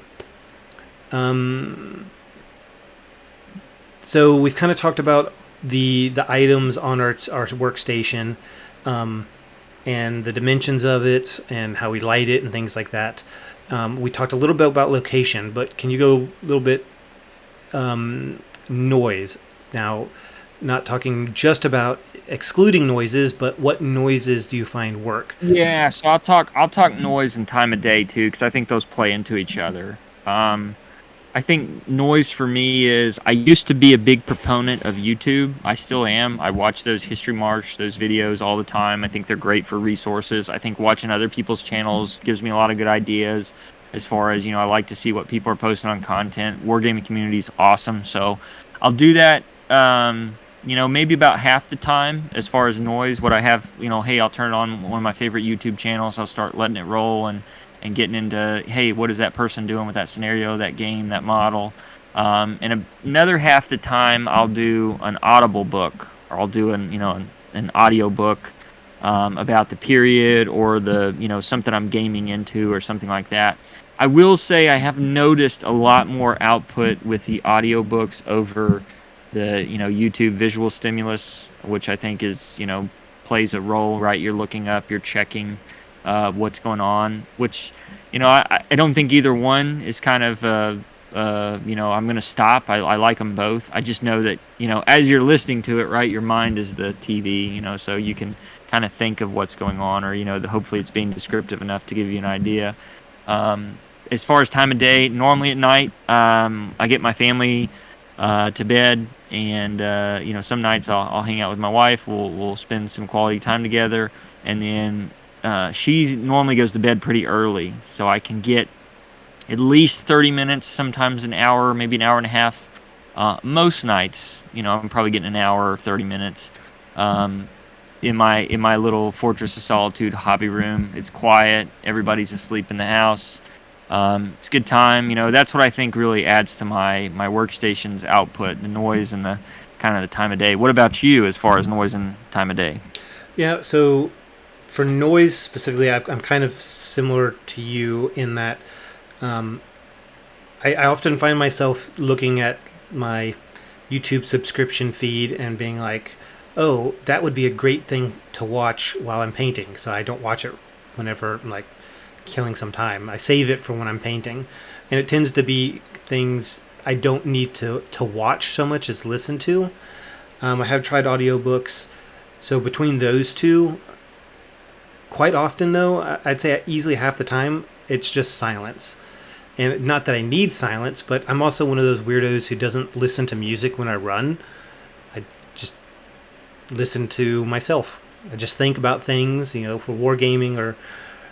So we've kind of talked about the items on our workstation, and the dimensions of it and how we light it and things like that. We talked a little bit about location, but can you go a little bit noise? Now, not talking just about excluding noises, but what noises do you find work? Yeah, so I'll talk noise and time of day too, because I think those play into each other. I think noise for me is, I used to be a big proponent of YouTube. I still am. I watch those History March, those videos all the time. I think they're great for resources. I think watching other people's channels gives me a lot of good ideas as far as, I like to see what people are posting on content. Wargaming community is awesome. So I'll do that, maybe about half the time as far as noise. What I have, hey, I'll turn on one of my favorite YouTube channels. I'll start letting it roll and getting into, hey, what is that person doing with that scenario, that game, that model. And another half the time, I'll do an audible book, or I'll do an audio book about the period, or something I'm gaming into or something like that. I will say I have noticed a lot more output with the audiobooks over the YouTube visual stimulus, which I think is plays a role, right? You're looking up, you're checking what's going on, which I don't think either one is kind of I'm gonna stop. I like them both. I just know that as you're listening to it, right, your mind is the TV, so you can kind of think of what's going on, or hopefully it's being descriptive enough to give you an idea. as far as time of day, normally at night, I get my family to bed, and some nights I'll hang out with my wife. We'll spend some quality time together, and then she normally goes to bed pretty early, so I can get at least 30 minutes, sometimes an hour, maybe an hour and a half. Most nights, I'm probably getting an hour or 30 minutes. Um, in my little fortress of solitude hobby room. It's quiet. Everybody's asleep in the house. It's a good time. That's what I think really adds to my workstation's output, the noise and the kind of the time of day. What about you as far as noise and time of day? Yeah. So for noise specifically, I'm kind of similar to you in that um, I often find myself looking at my YouTube subscription feed and being like, oh, that would be a great thing to watch while I'm painting. So I don't watch it whenever I'm like killing some time. I save it for when I'm painting. And it tends to be things I don't need to watch so much as listen to. I have tried audiobooks. So between those two, quite often though, I'd say easily half the time, it's just silence. And not that I need silence, but I'm also one of those weirdos who doesn't listen to music when I run. I just listen to myself. I just think about things, for wargaming or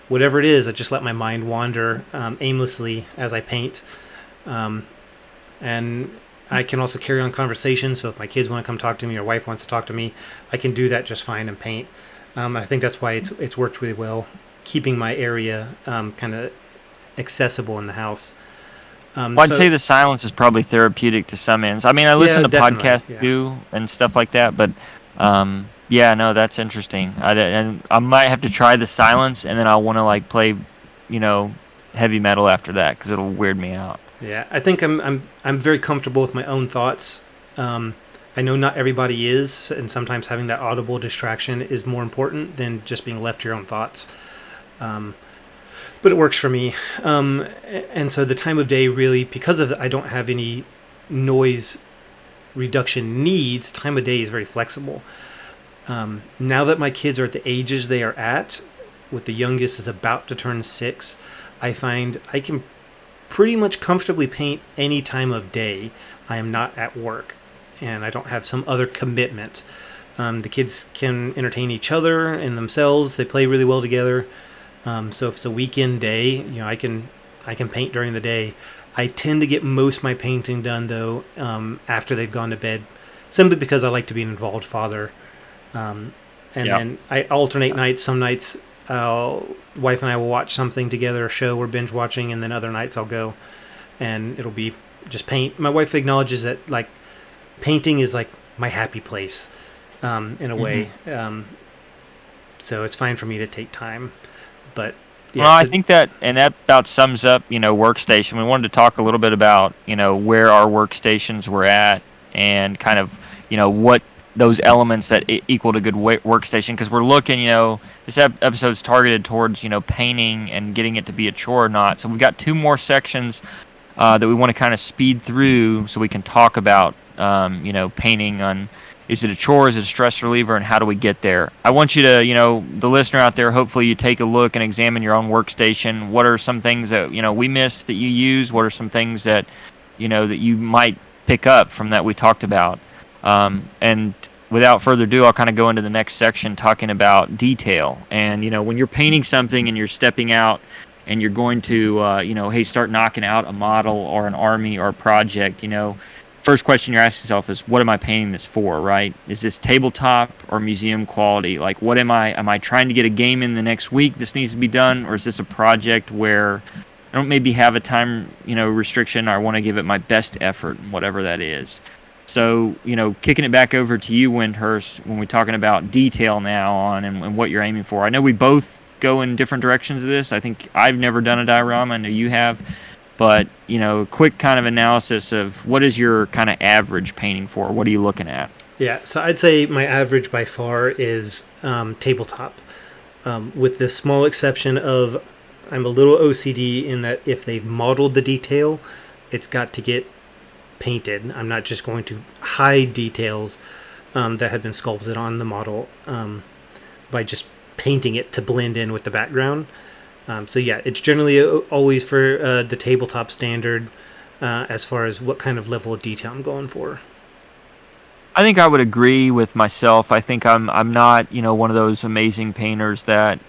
whatever it is. I just let my mind wander aimlessly as I paint. Um, and I can also carry on conversations. So if my kids want to come talk to me or wife wants to talk to me, I can do that just fine and paint. I think that's why it's worked really well, keeping my area kind of accessible in the house. Well, I'd say the silence is probably therapeutic to some ends. I mean, I listen Yeah, to definitely. podcasts Yeah. too and stuff like that, but yeah, no, that's interesting. And I might have to try the silence, and then I'll want to like play, you know, heavy metal after that because it'll weird me out. Yeah, I think I'm very comfortable with my own thoughts. Um, I know not everybody is, and sometimes having that audible distraction is more important than just being left to your own thoughts. Um, but it works for me. And so the time of day really, because of I don't have any noise reduction needs, time of day is very flexible. Now that my kids are at the ages they are at, with the youngest is about to turn 6, I find I can pretty much comfortably paint any time of day I am not at work and I don't have some other commitment. The kids can entertain each other and themselves. They play really well together. So if it's a weekend day, I can paint during the day. I tend to get most of my painting done though after they've gone to bed, simply because I like to be an involved father. Um, and Yeah. then I alternate nights. Some nights, wife and I will watch something together, a show we're binge watching, and then other nights I'll go and it'll be just paint. My wife acknowledges that like painting is like my happy place in a Hmm. way. So it's fine for me to take time. But Well, yeah, I so think that about sums up, workstation. We wanted to talk a little bit about, where our workstations were at and kind of, what those elements that equal a good workstation. Because we're looking, this episode's targeted towards, painting and getting it to be a chore or not. So we've got two more sections that we want to kind of speed through so we can talk about, painting on is it a chore, is it a stress reliever, and how do we get there? I want you to, the listener out there, hopefully you take a look and examine your own workstation. What are some things that, we missed that you use? What are some things that, that you might pick up from that we talked about? And without further ado, I'll kind of go into the next section talking about detail. And, when you're painting something and you're stepping out and you're going to, hey, start knocking out a model or an army or a project, first question you're asking yourself is, what am I painting this for, right? Is this tabletop or museum quality? Like, what am I trying to get a game in the next week this needs to be done? Or is this a project where I don't maybe have a time, restriction? I want to give it my best effort, whatever that is. So, kicking it back over to you, Windhurst, when we're talking about detail now on and what you're aiming for. I know we both go in different directions of this. I think I've never done a diorama. I know you have. But, quick kind of analysis of what is your kind of average painting for? What are you looking at? yeah, so I'd say my average by far is tabletop, with the small exception of I'm a little OCD in that if they've modeled the detail, it's got to get painted. I'm not just going to hide details that have been sculpted on the model by just painting it to blend in with the background. So yeah, it's generally always for the tabletop standard as far as what kind of level of detail I'm going for. I think I would agree with myself. I think I'm not, one of those amazing painters that,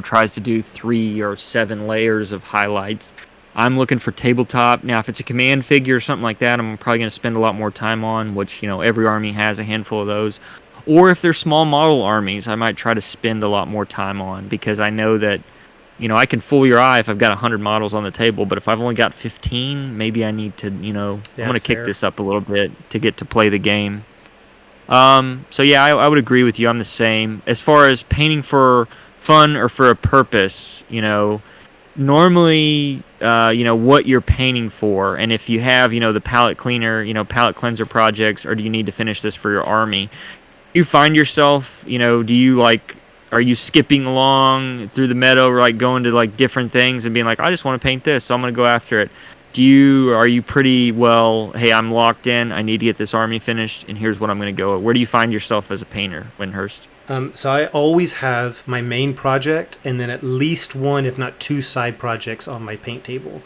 tries to do 3 or 7 layers of highlights. I'm looking for tabletop. Now, if it's a command figure or something like that, I'm probably going to spend a lot more time on, which, every army has a handful of those. Or if they're small model armies, I might try to spend a lot more time on, because I know that, I can fool your eye if I've got 100 models on the table, but if I've only got 15, maybe I need to, I'm Yeah, going that's to kick fair. this up a little bit to get to play the game. So yeah, I would agree with you. I'm the same. As far as painting for fun or for a purpose, normally, what you're painting for, and if you have, the palette cleaner, palette cleanser projects, or do you need to finish this for your army? You find yourself, do you like, are you skipping along through the meadow, or like going to like different things and being like, I just want to paint this, so I'm going to go after it? Are you pretty well, hey, I'm locked in, I need to get this army finished, and here's what I'm going to go? Where do you find yourself as a painter, Windhurst? So I always have my main project and then at least one, if not two, side projects on my paint table.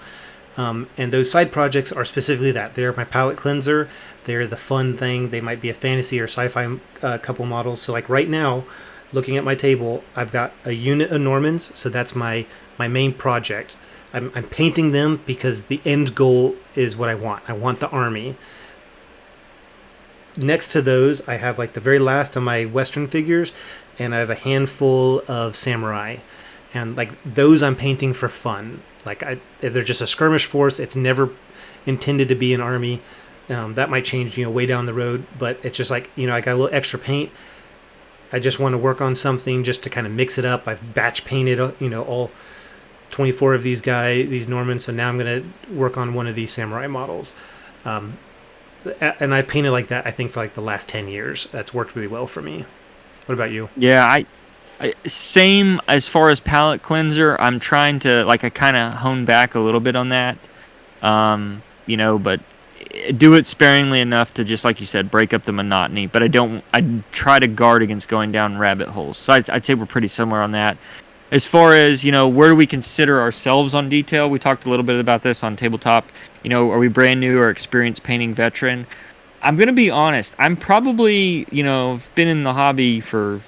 And those side projects are specifically that. They're my palette cleanser. They're the fun thing. They might be a fantasy or sci-fi couple models. So like right now, looking at my table, I've got a unit of Normans. So that's my main project. I'm painting them because the end goal is what I want. I want the army. Next to those, I have like the very last of my Western figures, and I have a handful of samurai, and like those I'm painting for fun. They're just a skirmish force. It's never intended to be an army. That might change, way down the road, but it's just like I got a little extra paint. I just want to work on something just to kind of mix it up. I've batch painted, all 24 of these Normans, so now I'm going to work on one of these samurai models. Um, and I've painted like that, I think, for like the last 10 years. That's worked really well for me. What about you? Yeah, same as far as palette cleanser. I'm trying to, like, I kind of hone back a little bit on that. But do it sparingly enough to, just like you said, break up the monotony. But I try to guard against going down rabbit holes. So I'd say we're pretty similar on that. As far as, where do we consider ourselves on detail? We talked a little bit about this on tabletop. Are we brand new or experienced painting veteran? I'm going to be honest. I'm probably, been in the hobby for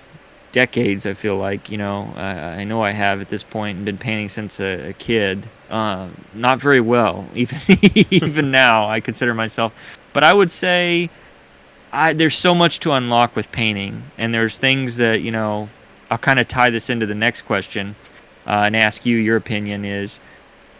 decades, I feel like. I know I have at this point, and been painting since a kid. Not very well, even even now, I consider myself. But I would say there's so much to unlock with painting, and there's things that, I'll kind of tie this into the next question and ask you your opinion is,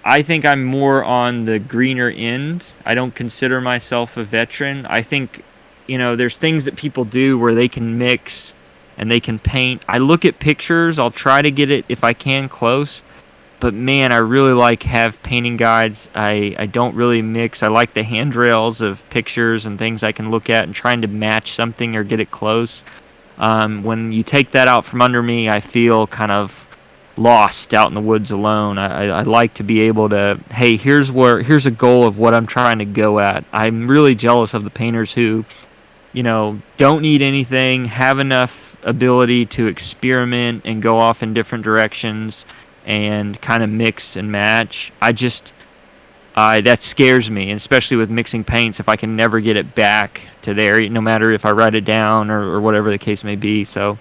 I think I'm more on the greener end. I don't consider myself a veteran. I think, there's things that people do where they can mix and they can paint. I look at pictures. I'll try to get it if I can close. But man, I really have painting guides. I don't really mix. I like the handrails of pictures and things I can look at and trying to match something or get it close. When you take that out from under me, I feel kind of lost out in the woods alone. I like to be able to, hey, here's a goal of what I'm trying to go at. I'm really jealous of the painters who, don't need anything, have enough ability to experiment and go off in different directions and kind of mix and match. That scares me, and especially with mixing paints, if I can never get it back to there, no matter if I write it down or whatever the case may be. So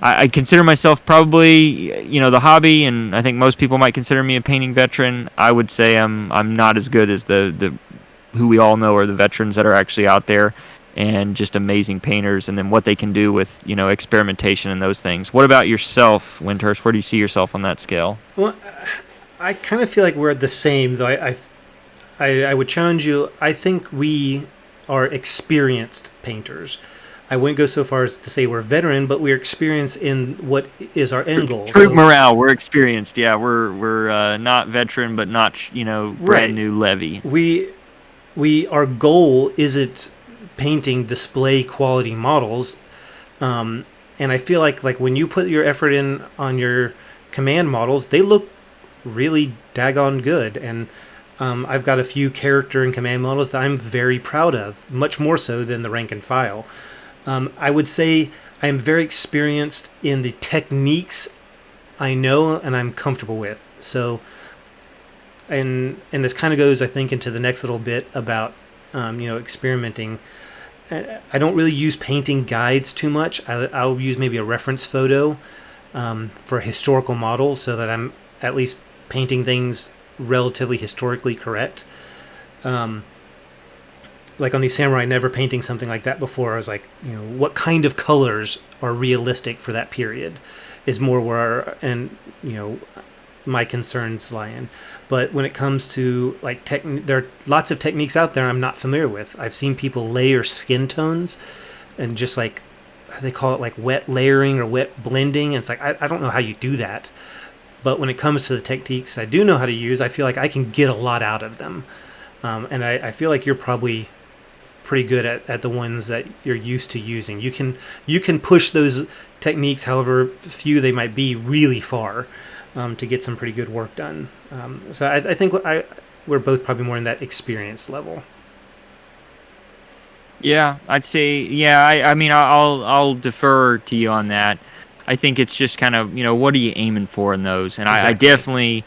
I consider myself probably, the hobby, and I think most people might consider me a painting veteran. I would say I'm not as good as the who we all know are the veterans that are actually out there and just amazing painters, and then what they can do with, experimentation and those things. What about yourself, Windhurst? Where do you see yourself on that scale? Well, I kind of feel like we're the same, though. I would challenge you. I think we are experienced painters. I wouldn't go so far as to say we're veteran, but we're experienced in what is our end goal. Troop morale, we're experienced. Yeah, we're not veteran, but not brand Right. new levy. We our goal isn't painting display quality models, and I feel like when you put your effort in on your command models, they look really daggone good. And I've got a few character and command models that I'm very proud of, much more so than the rank and file. I would say I am very experienced in the techniques I know and I'm comfortable with. So, and this kind of goes, I think, into the next little bit about experimenting. I don't really use painting guides too much. I'll use maybe a reference photo for historical models so that I'm at least painting things relatively historically correct. Um, like on these samurai, never painting something like that before. I was like, what kind of colors are realistic for that period is more where, and my concerns lie in. But when it comes to like there are lots of techniques out there I'm not familiar with. I've seen people layer skin tones and just like they call it like wet layering or wet blending. And it's like I don't know how you do that. But when it comes to the techniques I do know how to use, I feel like I can get a lot out of them. And I feel like you're probably pretty good at the ones that you're used to using. You can push those techniques, however few they might be, really far to get some pretty good work done. So I think we're both probably more in that experience level. Yeah, I'd say yeah. I mean, I'll defer to you on that. I think it's just kind of what are you aiming for in those, and I Exactly. definitely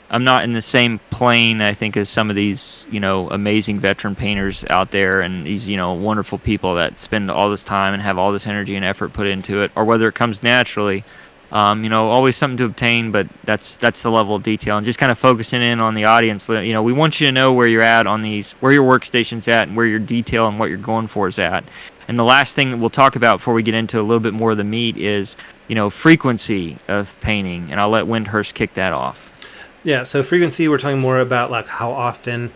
I'm not in the same plane I think as some of these amazing veteran painters out there, and these wonderful people that spend all this time and have all this energy and effort put into it, or whether it comes naturally. Always something to obtain, but that's the level of detail, and just kind of focusing in on the audience. We want you to know where you're at on these, where your workstation's at, and where your detail and what you're going for is at. And the last thing that we'll talk about before we get into a little bit more of the meat is, frequency of painting, and I'll let Windhurst kick that off. Yeah. So frequency, we're talking more about like how often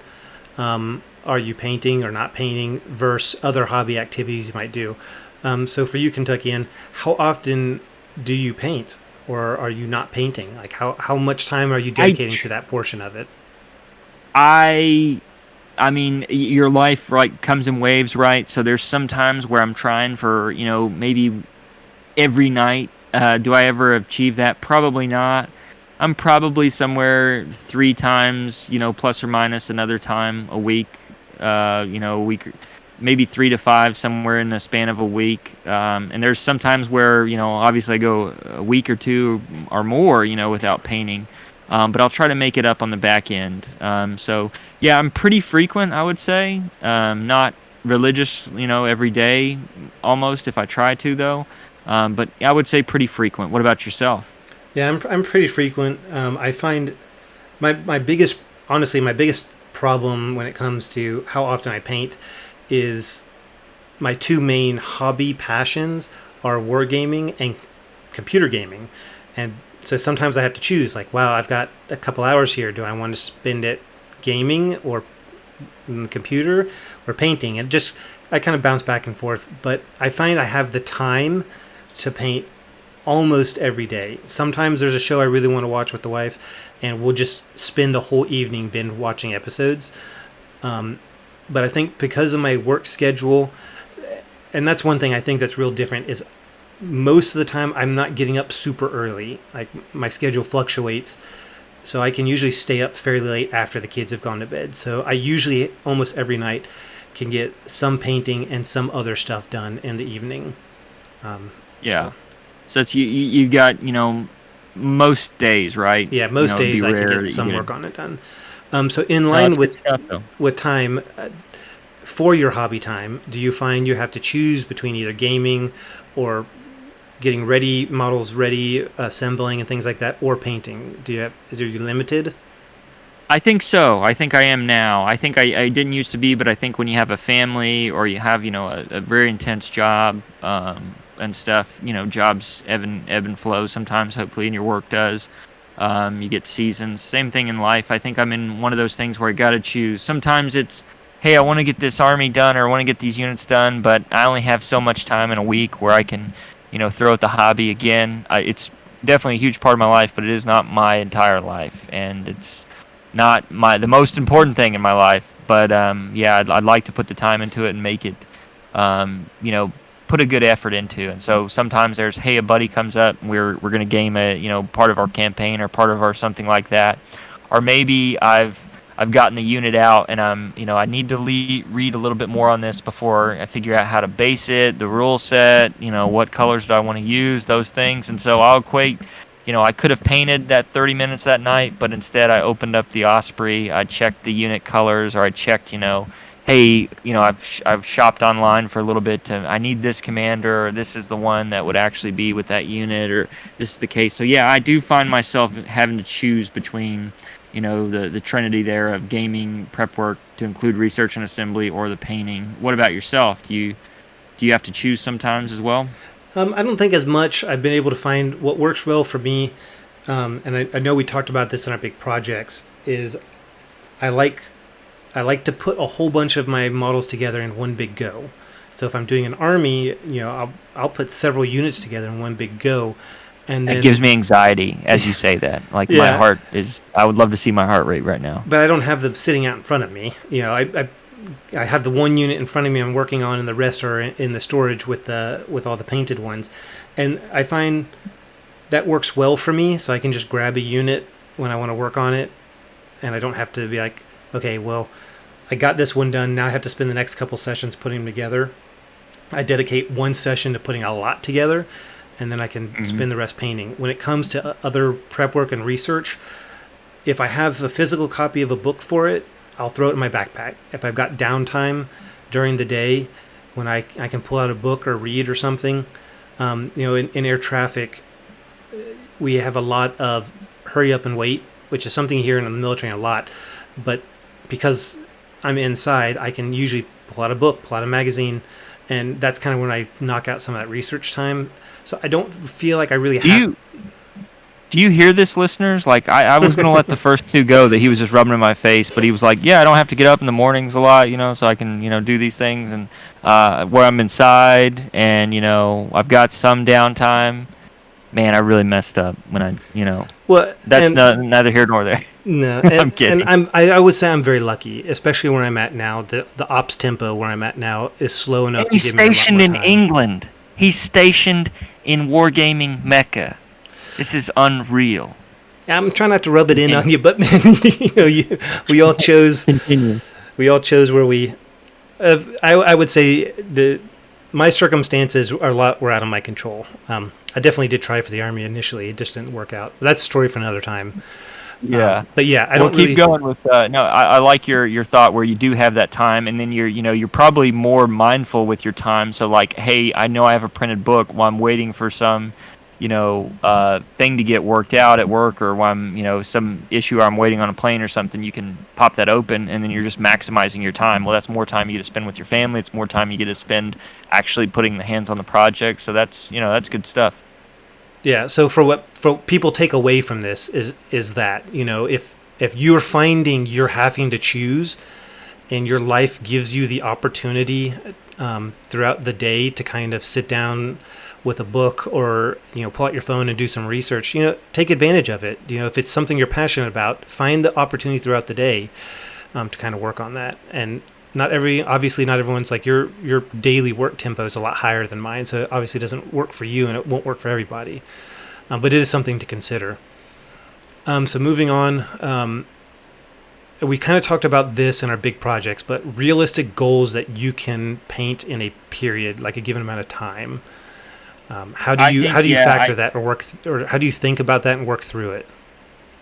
are you painting or not painting versus other hobby activities you might do. So for you, Kentuckian, how often do you paint, or are you not painting? Like how much time are you I dedicating to that portion of it? I I mean, your life right comes in waves, right? So there's some times where I'm trying for, maybe every night. Do I ever achieve that? Probably not. I'm probably somewhere 3 times, plus or minus another time a week. A week, maybe 3 to 5, somewhere in the span of a week. And there's sometimes where, obviously I go a week or two or more, without painting. But I'll try to make it up on the back end. So yeah, I'm pretty frequent, I would say. Not religious, every day, almost if I try to though. But I would say pretty frequent. What about yourself? Yeah, I'm pretty frequent. I find my biggest, honestly, my biggest problem when it comes to how often I paint is my two main hobby passions are wargaming and computer gaming. And so sometimes I have to choose like, wow, I've got a couple hours here. Do I want to spend it gaming or in the computer or painting? And just I kind of bounce back and forth, but I find I have the time to paint almost every day. Sometimes there's a show I really want to watch with the wife, and we'll just spend the whole evening binge watching episodes. Um, but I think because of my work schedule, and that's one thing I think that's real different is most of the time I'm not getting up super early. Like my schedule fluctuates, so I can usually stay up fairly late after the kids have gone to bed. So I usually almost every night can get some painting and some other stuff done in the evening. Um, Yeah. so So it's you got most days, right? yeah, most It'd be days I can rare get that you some get it. work on it done. So in No, line that's good stuff though. with time, for your hobby time, do you find you have to choose between either gaming or getting ready models ready, assembling and things like that, or painting? Are you limited? I think so. I think I am now. I think I didn't used to be, but I think when you have a family or you have, a very intense job, and stuff, jobs ebb and flow sometimes, hopefully, and your work does. You get seasons. Same thing in life. I think I'm in one of those things where I got to choose. Sometimes it's, hey, I want to get this army done or I want to get these units done, but I only have so much time in a week where I can, throw at the hobby again. It's definitely a huge part of my life, but it is not my entire life, and it's not the most important thing in my life. But yeah, I'd like to put the time into it and make it, you know, put a good effort into. And so sometimes there's, hey, a buddy comes up, and we're gonna game a part of our campaign or part of our something like that, or maybe I've gotten the unit out and I need to read a little bit more on this before I figure out how to base it, the rule set, what colors do I want to use, those things. And so I'll equate, I could have painted that 30 minutes that night, but instead I opened up the Osprey, I checked the unit colors, or I checked, hey, I've shopped online for a little bit to, I need this commander, or this is the one that would actually be with that unit, or this is the case. So yeah, I do find myself having to choose between, the trinity there of gaming prep work to include research and assembly or the painting. What about yourself? Do you have to choose sometimes as well? I don't think as much. I've been able to find what works well for me, and I know we talked about this in our big projects. Is I like I like to put a whole bunch of my models together in one big go. So if I'm doing an army, I'll put several units together in one big go, and It then gives me anxiety as you say that. Like my yeah, heart is, I would love to see my heart rate right now. but I don't have them sitting out in front of me. I have the one unit in front of me I'm working on, and the rest are in the storage with all the painted ones, and I find that works well for me. So I can just grab a unit when I want to work on it, and I don't have to be like, okay, well, I got this one done. Now I have to spend the next couple sessions putting them together. I dedicate one session to putting a lot together, and then I can Hmm. spend the rest painting. When it comes to other prep work and research, if I have a physical copy of a book for it, I'll throw it in my backpack. If I've got downtime during the day when I can pull out a book or read or something, in air traffic, we have a lot of hurry up and wait, which is something here in the military a lot. But because I'm inside, I can usually pull out a book, pull out a magazine, and that's kind of when I knock out some of that research time. So I don't feel like I really Do have. you do you hear this, listeners? Like I was gonna let the first two go that he was just rubbing in my face, but he was like, "Yeah, I don't have to get up in the mornings a lot, so I can do these things and where I'm inside and I've got some downtime." Man, I really messed up when Well, that's and neither here nor there. no, I'm and kidding. I would say I'm very lucky, especially where I'm at now. The ops tempo where I'm at now is slow And enough to he's give me a lot stationed more in time. England. He's stationed in Wargaming Mecca. This is unreal. I'm trying not to rub it in Continue. on you, but we all chose Continue. where we. I would say my circumstances are a lot were out of my control. I definitely did try for the army initially; it just didn't work out. But that's a story for another time. Yeah. But yeah, I Well, don't keep really. going with no. I like your thought where you do have that time, and then you're probably more mindful with your time. So like, hey, I know I have a printed book while I'm waiting for some, thing to get worked out at work, or while I'm some issue or I'm waiting on a plane or something. You can pop that open, and then you're just maximizing your time. Well, that's more time you get to spend with your family. It's more time you get to spend actually putting the hands on the project. So that's good stuff. Yeah. So for people take away from this is that if you're finding you're having to choose, and your life gives you the opportunity throughout the day to kind of sit down with a book or pull out your phone and do some research, take advantage of it. If it's something you're passionate about, find the opportunity throughout the day to kind of work on that. And obviously not everyone's like your daily work tempo is a lot higher than mine, so it obviously doesn't work for you and it won't work for everybody. But it is something to consider. So moving on, we kind of talked about this in our big projects, but realistic goals that you can paint in a period, like a given amount of time. How do I you think factor that or or how do you think about that and work through it?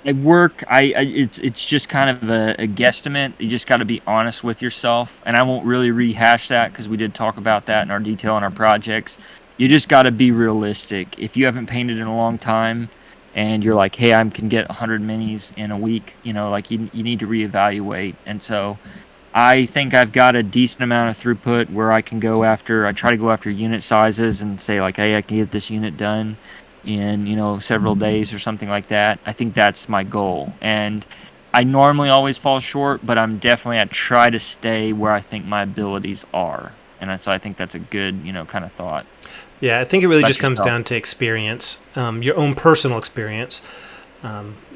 At work, it's just kind of a guesstimate. You just got to be honest with yourself, and I won't really rehash that because we did talk about that in our detail in our projects. You just got to be realistic. If you haven't painted in a long time, and you're like, hey, I can get 100 minis in a week, like you need to reevaluate. And so I think I've got a decent amount of throughput where I try to go after unit sizes and say like, hey, I can get this unit done in, several days or something like that. I think that's my goal. And I normally always fall short, but I try to stay where I think my abilities are. And so I think that's a good, kind of thought. Yeah, I think it really About just comes yourself. down to experience, your own personal experience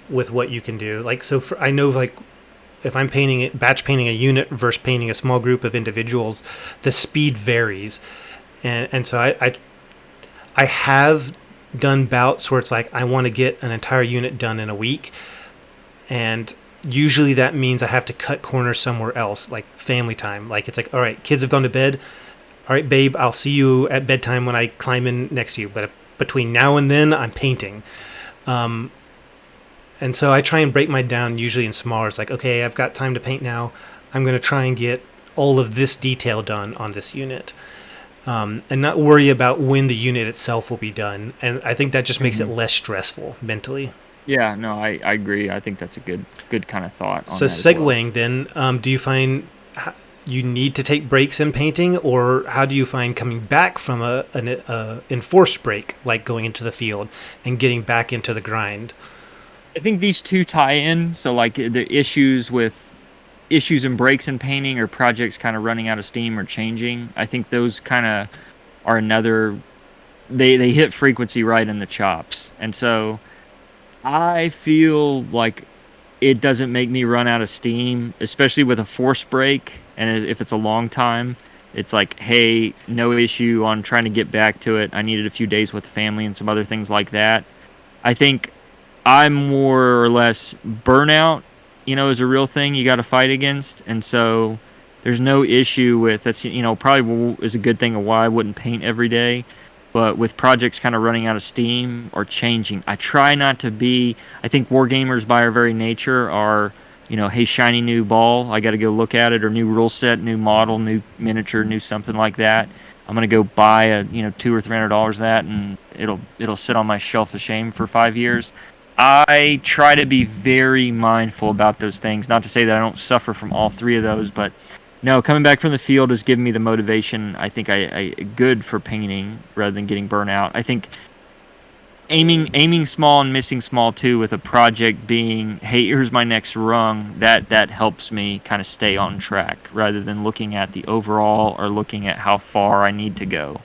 with what you can do. Like, I know, like, if I'm batch painting a unit versus painting a small group of individuals, the speed varies, and so I have done bouts where it's like I want to get an entire unit done in a week, and usually that means I have to cut corners somewhere else, like family time. Like it's like, all right, kids have gone to bed. All right, babe, I'll see you at bedtime when I climb in next to you. But between now and then, I'm painting. And so I try and break mine down usually in smaller. It's like, okay, I've got time to paint now. I'm going to try and get all of this detail done on this unit, and not worry about when the unit itself will be done. And I think that just makes it Hmm. less stressful mentally. Yeah, no, I agree. I think that's a good kind of thought on So that as well. segueing then, do you find you need to take breaks in painting, or how do you find coming back from an enforced break, like going into the field and getting back into the grind? I think these two tie in. So like the issues and breaks in painting or projects kind of running out of steam or changing. I think those kind of are another they hit frequency right in the chops. And so I feel like it doesn't make me run out of steam, especially with a force break. And if it's a long time, it's like, hey, no issue on trying to get back to it. I needed a few days with the family and some other things like that. I think I'm more or less burnout, is a real thing you got to fight against. And so there's no issue with that's, probably is a good thing of why I wouldn't paint every day. But with projects kind of running out of steam or changing, I try not to be. I think wargamers, by our very nature, are, hey, shiny new ball. I got to go look at it, or new rule set, new model, new miniature, new something like that. I'm gonna go buy a, $200 or $300 of that, and it'll sit on my shelf of shame for 5 years. I try to be very mindful about those things. Not to say that I don't suffer from all three of those, but no, coming back from the field has given me the motivation. I think I good for painting rather than getting burnt out. I think aiming small and missing small too, with a project being, hey, here's my next rung. That helps me kind of stay on track rather than looking at the overall or looking at how far I need to go.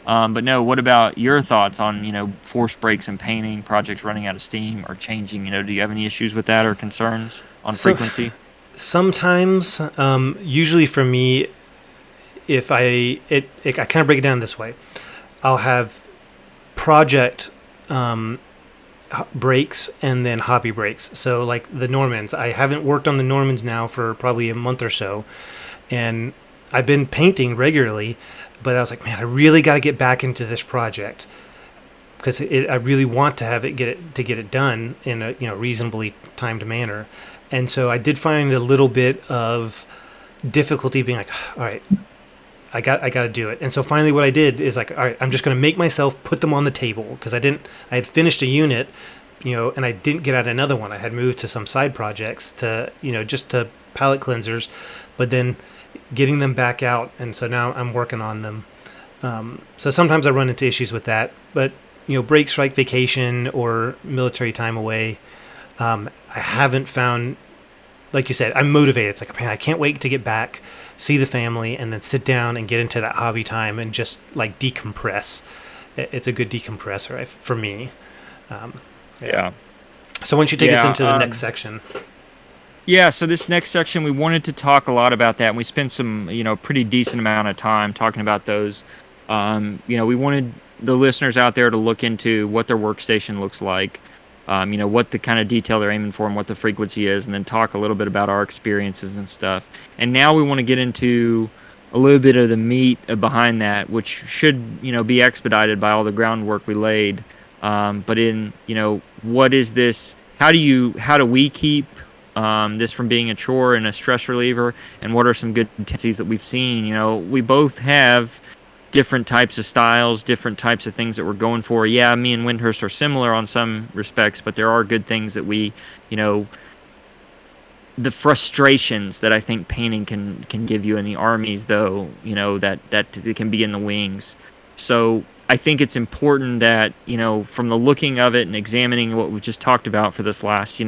But no, what about your thoughts on, force breaks and painting, projects running out of steam or changing? Do you have any issues with that or concerns on So frequency? sometimes, usually for me, if I kind of break it down this way, I'll have project breaks and then hobby breaks. So like the Normans, I haven't worked on the Normans now for probably a month or so, and I've been painting regularly, but I was like, man, I really got to get back into this project because I really want to have it get it done in a reasonably timed manner. And so I did find a little bit of difficulty being like, all right, I got to do it. And so finally, what I did is like, all right, I'm just going to make myself put them on the table because I had finished a unit, and I didn't get out another one. I had moved to some side projects to, just to palette cleansers, but then getting them back out, and so now I'm working on them. So sometimes I run into issues with that, but breaks like vacation or military time away, I haven't found, like you said, I'm motivated. It's like, man, I can't wait to get back, see the family, and then sit down and get into that hobby time and just like decompress. It's a good decompressor for me. Um, yeah. Yeah. So why don't you take us Yeah. into the next section? Yeah, so this next section, we wanted to talk a lot about that, and we spent some, pretty decent amount of time talking about those. We wanted the listeners out there to look into what their workstation looks like, what the kind of detail they're aiming for and what the frequency is, and then talk a little bit about our experiences and stuff. And now we want to get into a little bit of the meat behind that, which should, be expedited by all the groundwork we laid. But in, what is this? How do we keep this from being a chore and a stress reliever? And what are some good tendencies that we've seen? We both have different types of styles, different types of things that we're going for. Yeah, me and Windhurst are similar on some respects, but there are good things that you know, the frustrations that I think painting can give you in the armies, though, that it can be in the wings. So I think it's important that, from the looking of it and examining what we've just talked about for this last,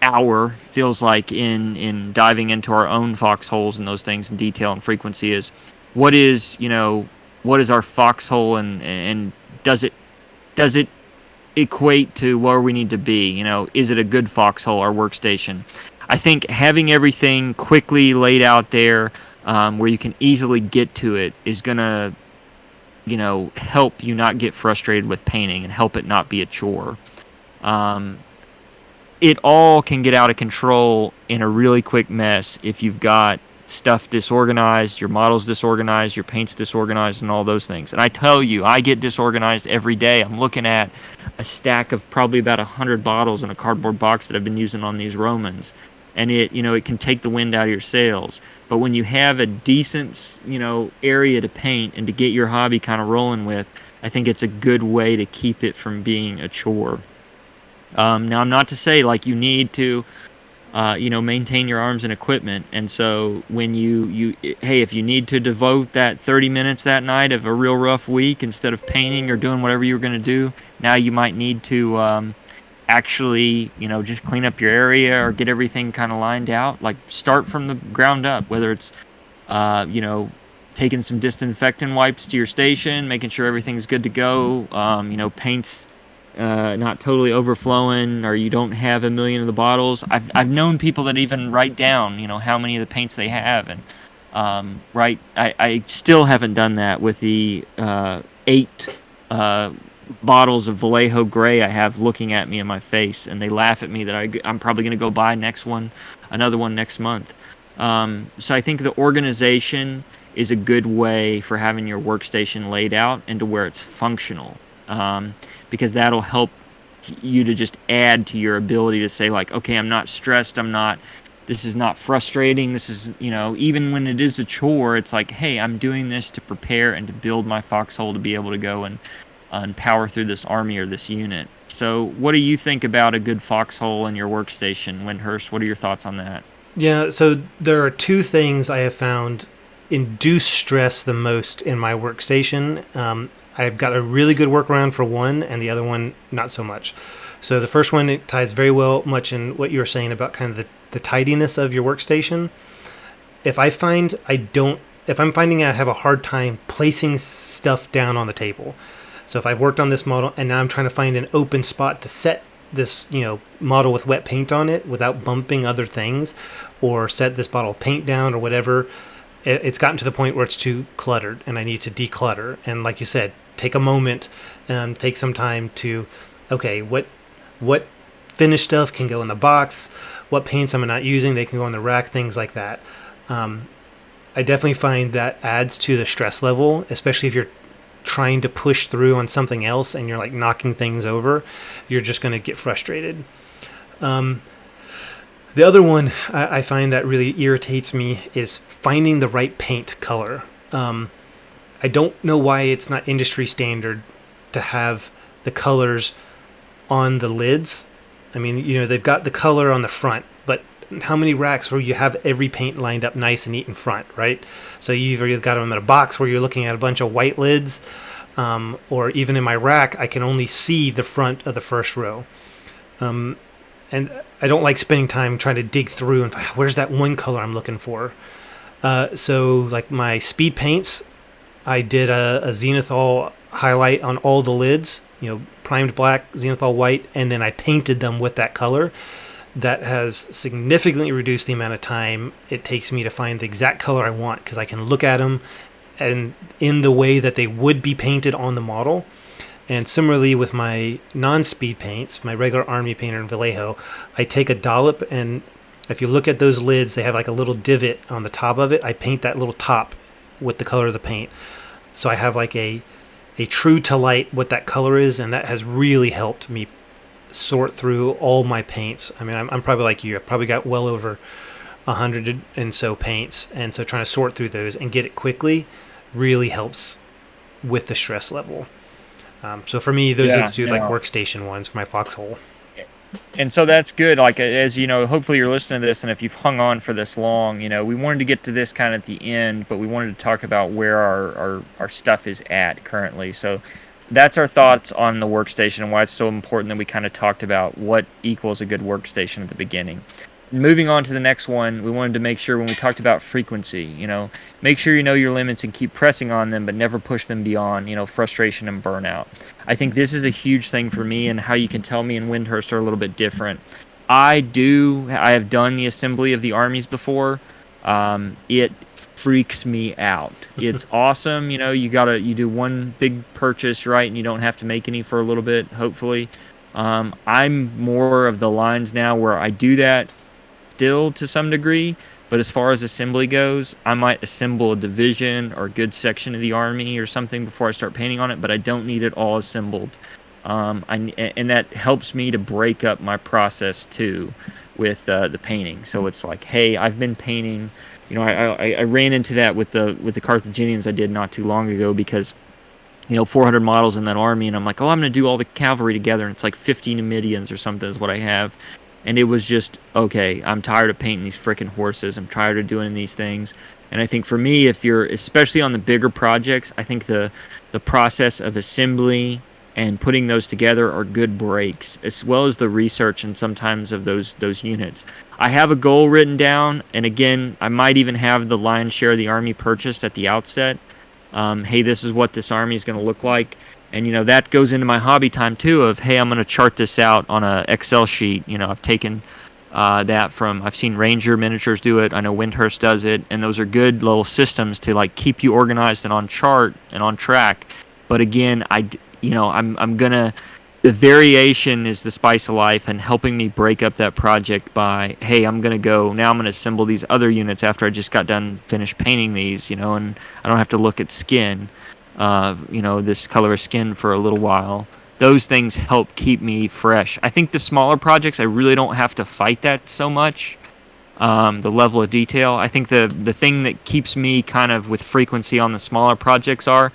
hour, feels like in diving into our own foxholes and those things in detail and frequency, is what is, what is our foxhole, and does it equate to where we need to be? Is it a good foxhole, our workstation? I think having everything quickly laid out there, where you can easily get to it, is gonna, help you not get frustrated with painting and help it not be a chore. Um, it all can get out of control in a really quick mess if you've got stuff disorganized, your models disorganized, your paints disorganized, and all those things. And I tell you, I get disorganized every day. I'm looking at a stack of probably about 100 bottles in a cardboard box that I've been using on these Romans. And it can take the wind out of your sails. But when you have a decent, area to paint and to get your hobby kind of rolling with, I think it's a good way to keep it from being a chore. Now, I'm not to say like you need to maintain your arms and equipment. And so when hey, if you need to devote that 30 minutes that night of a real rough week instead of painting or doing whatever you were going to do, now you might need to actually, just clean up your area or get everything kind of lined out. Like start from the ground up, whether it's, taking some disinfectant wipes to your station, making sure everything's good to go, paints not totally overflowing, or you don't have a million of the bottles. I've known people that even write down, how many of the paints they have, and right. I still haven't done that with the 8 bottles of Vallejo Gray I have looking at me in my face, and they laugh at me that I'm probably going to go buy another one next month. So I think the organization is a good way for having your workstation laid out and to where it's functional. Because that'll help you to just add to your ability to say like, okay, I'm not stressed. This is not frustrating. This is, even when it is a chore, it's like, hey, I'm doing this to prepare and to build my foxhole to be able to go and power through this army or this unit. So what do you think about a good foxhole in your workstation, Windhurst? What are your thoughts on that? Yeah, so there are two things I have found induce stress the most in my workstation. I've got a really good workaround for one, and the other one not so much. So the first one, it ties very well much in what you were saying about kind of the tidiness of your workstation. If I'm finding I have a hard time placing stuff down on the table. So if I've worked on this model and now I'm trying to find an open spot to set this, model with wet paint on it without bumping other things, or set this bottle of paint down or whatever, it's gotten to the point where it's too cluttered and I need to declutter. And like you said, take a moment and take some time to, okay, what finished stuff can go in the box, what paints I'm not using, they can go in the rack, things like that. I definitely find that adds to the stress level, especially if you're trying to push through on something else and you're like knocking things over. You're just going to get frustrated. The other one I find that really irritates me is finding the right paint color. I don't know why it's not industry standard to have the colors on the lids. I mean, they've got the color on the front, but how many racks where you have every paint lined up nice and neat in front, right? So you've either got them in a box where you're looking at a bunch of white lids, or even in my rack, I can only see the front of the first row. And I don't like spending time trying to dig through and find, where's that one color I'm looking for. So like my speed paints, I did a zenithal highlight on all the lids, primed black, zenithal white, and then I painted them with that color. That has significantly reduced the amount of time it takes me to find the exact color I want, because I can look at them and in the way that they would be painted on the model. And similarly with my non-speed paints, my regular army painter in Vallejo, I take a dollop, and if you look at those lids, they have like a little divot on the top of it. I paint that little top with the color of the paint. So I have like a true to light what that color is, and that has really helped me sort through all my paints. I mean, I'm probably like you. I've probably got well over 100 and so paints, and so trying to sort through those and get it quickly really helps with the stress level. So for me, those are the two like workstation ones for my foxhole. And so that's good. Like, as you know, hopefully you're listening to this, and if you've hung on for this long, we wanted to get to this kind of at the end, but we wanted to talk about where our stuff is at currently. So that's our thoughts on the workstation and why it's so important that we kind of talked about what equals a good workstation at the beginning. Moving on to the next one, we wanted to make sure when we talked about frequency, make sure you know your limits and keep pressing on them, but never push them beyond, frustration and burnout. I think this is a huge thing for me, and how you can tell me and Windhurst are a little bit different. I have done the assembly of the armies before. It freaks me out. It's awesome. You do one big purchase, right, and you don't have to make any for a little bit, hopefully. I'm more of the lines now where I do that still to some degree, But as far as assembly goes, I might assemble a division or a good section of the army or something before I start painting on it, but I don't need it all assembled. And that helps me to break up my process too with the painting. So it's like, hey, I've been painting. I ran into that with the Carthaginians I did not too long ago because 400 models in that army, and I'm like, oh, I'm going to do all the cavalry together, and it's like 50 Numidians or something is what I have. And it was just, okay, I'm tired of painting these freaking horses. I'm tired of doing these things. And I think for me, if you're, especially on the bigger projects, I think the process of assembly and putting those together are good breaks, as well as the research and sometimes of those units. I have a goal written down, and again, I might even have the lion's share of the army purchased at the outset. Hey, this is what this army is going to look like. And, that goes into my hobby time, too, of, hey, I'm going to chart this out on a Excel sheet. I've taken that from, I've seen Ranger Miniatures do it. I know Windhurst does it. And those are good little systems to, like, keep you organized and on chart and on track. But, again, I'm going to, the variation is the spice of life, and helping me break up that project by, hey, I'm going to assemble these other units after I just got done finished painting these, and I don't have to look at skin, this color of skin for a little while. Those things help keep me fresh. I think the smaller projects, I really don't have to fight that so much. The level of detail. I think the thing that keeps me kind of with frequency on the smaller projects are,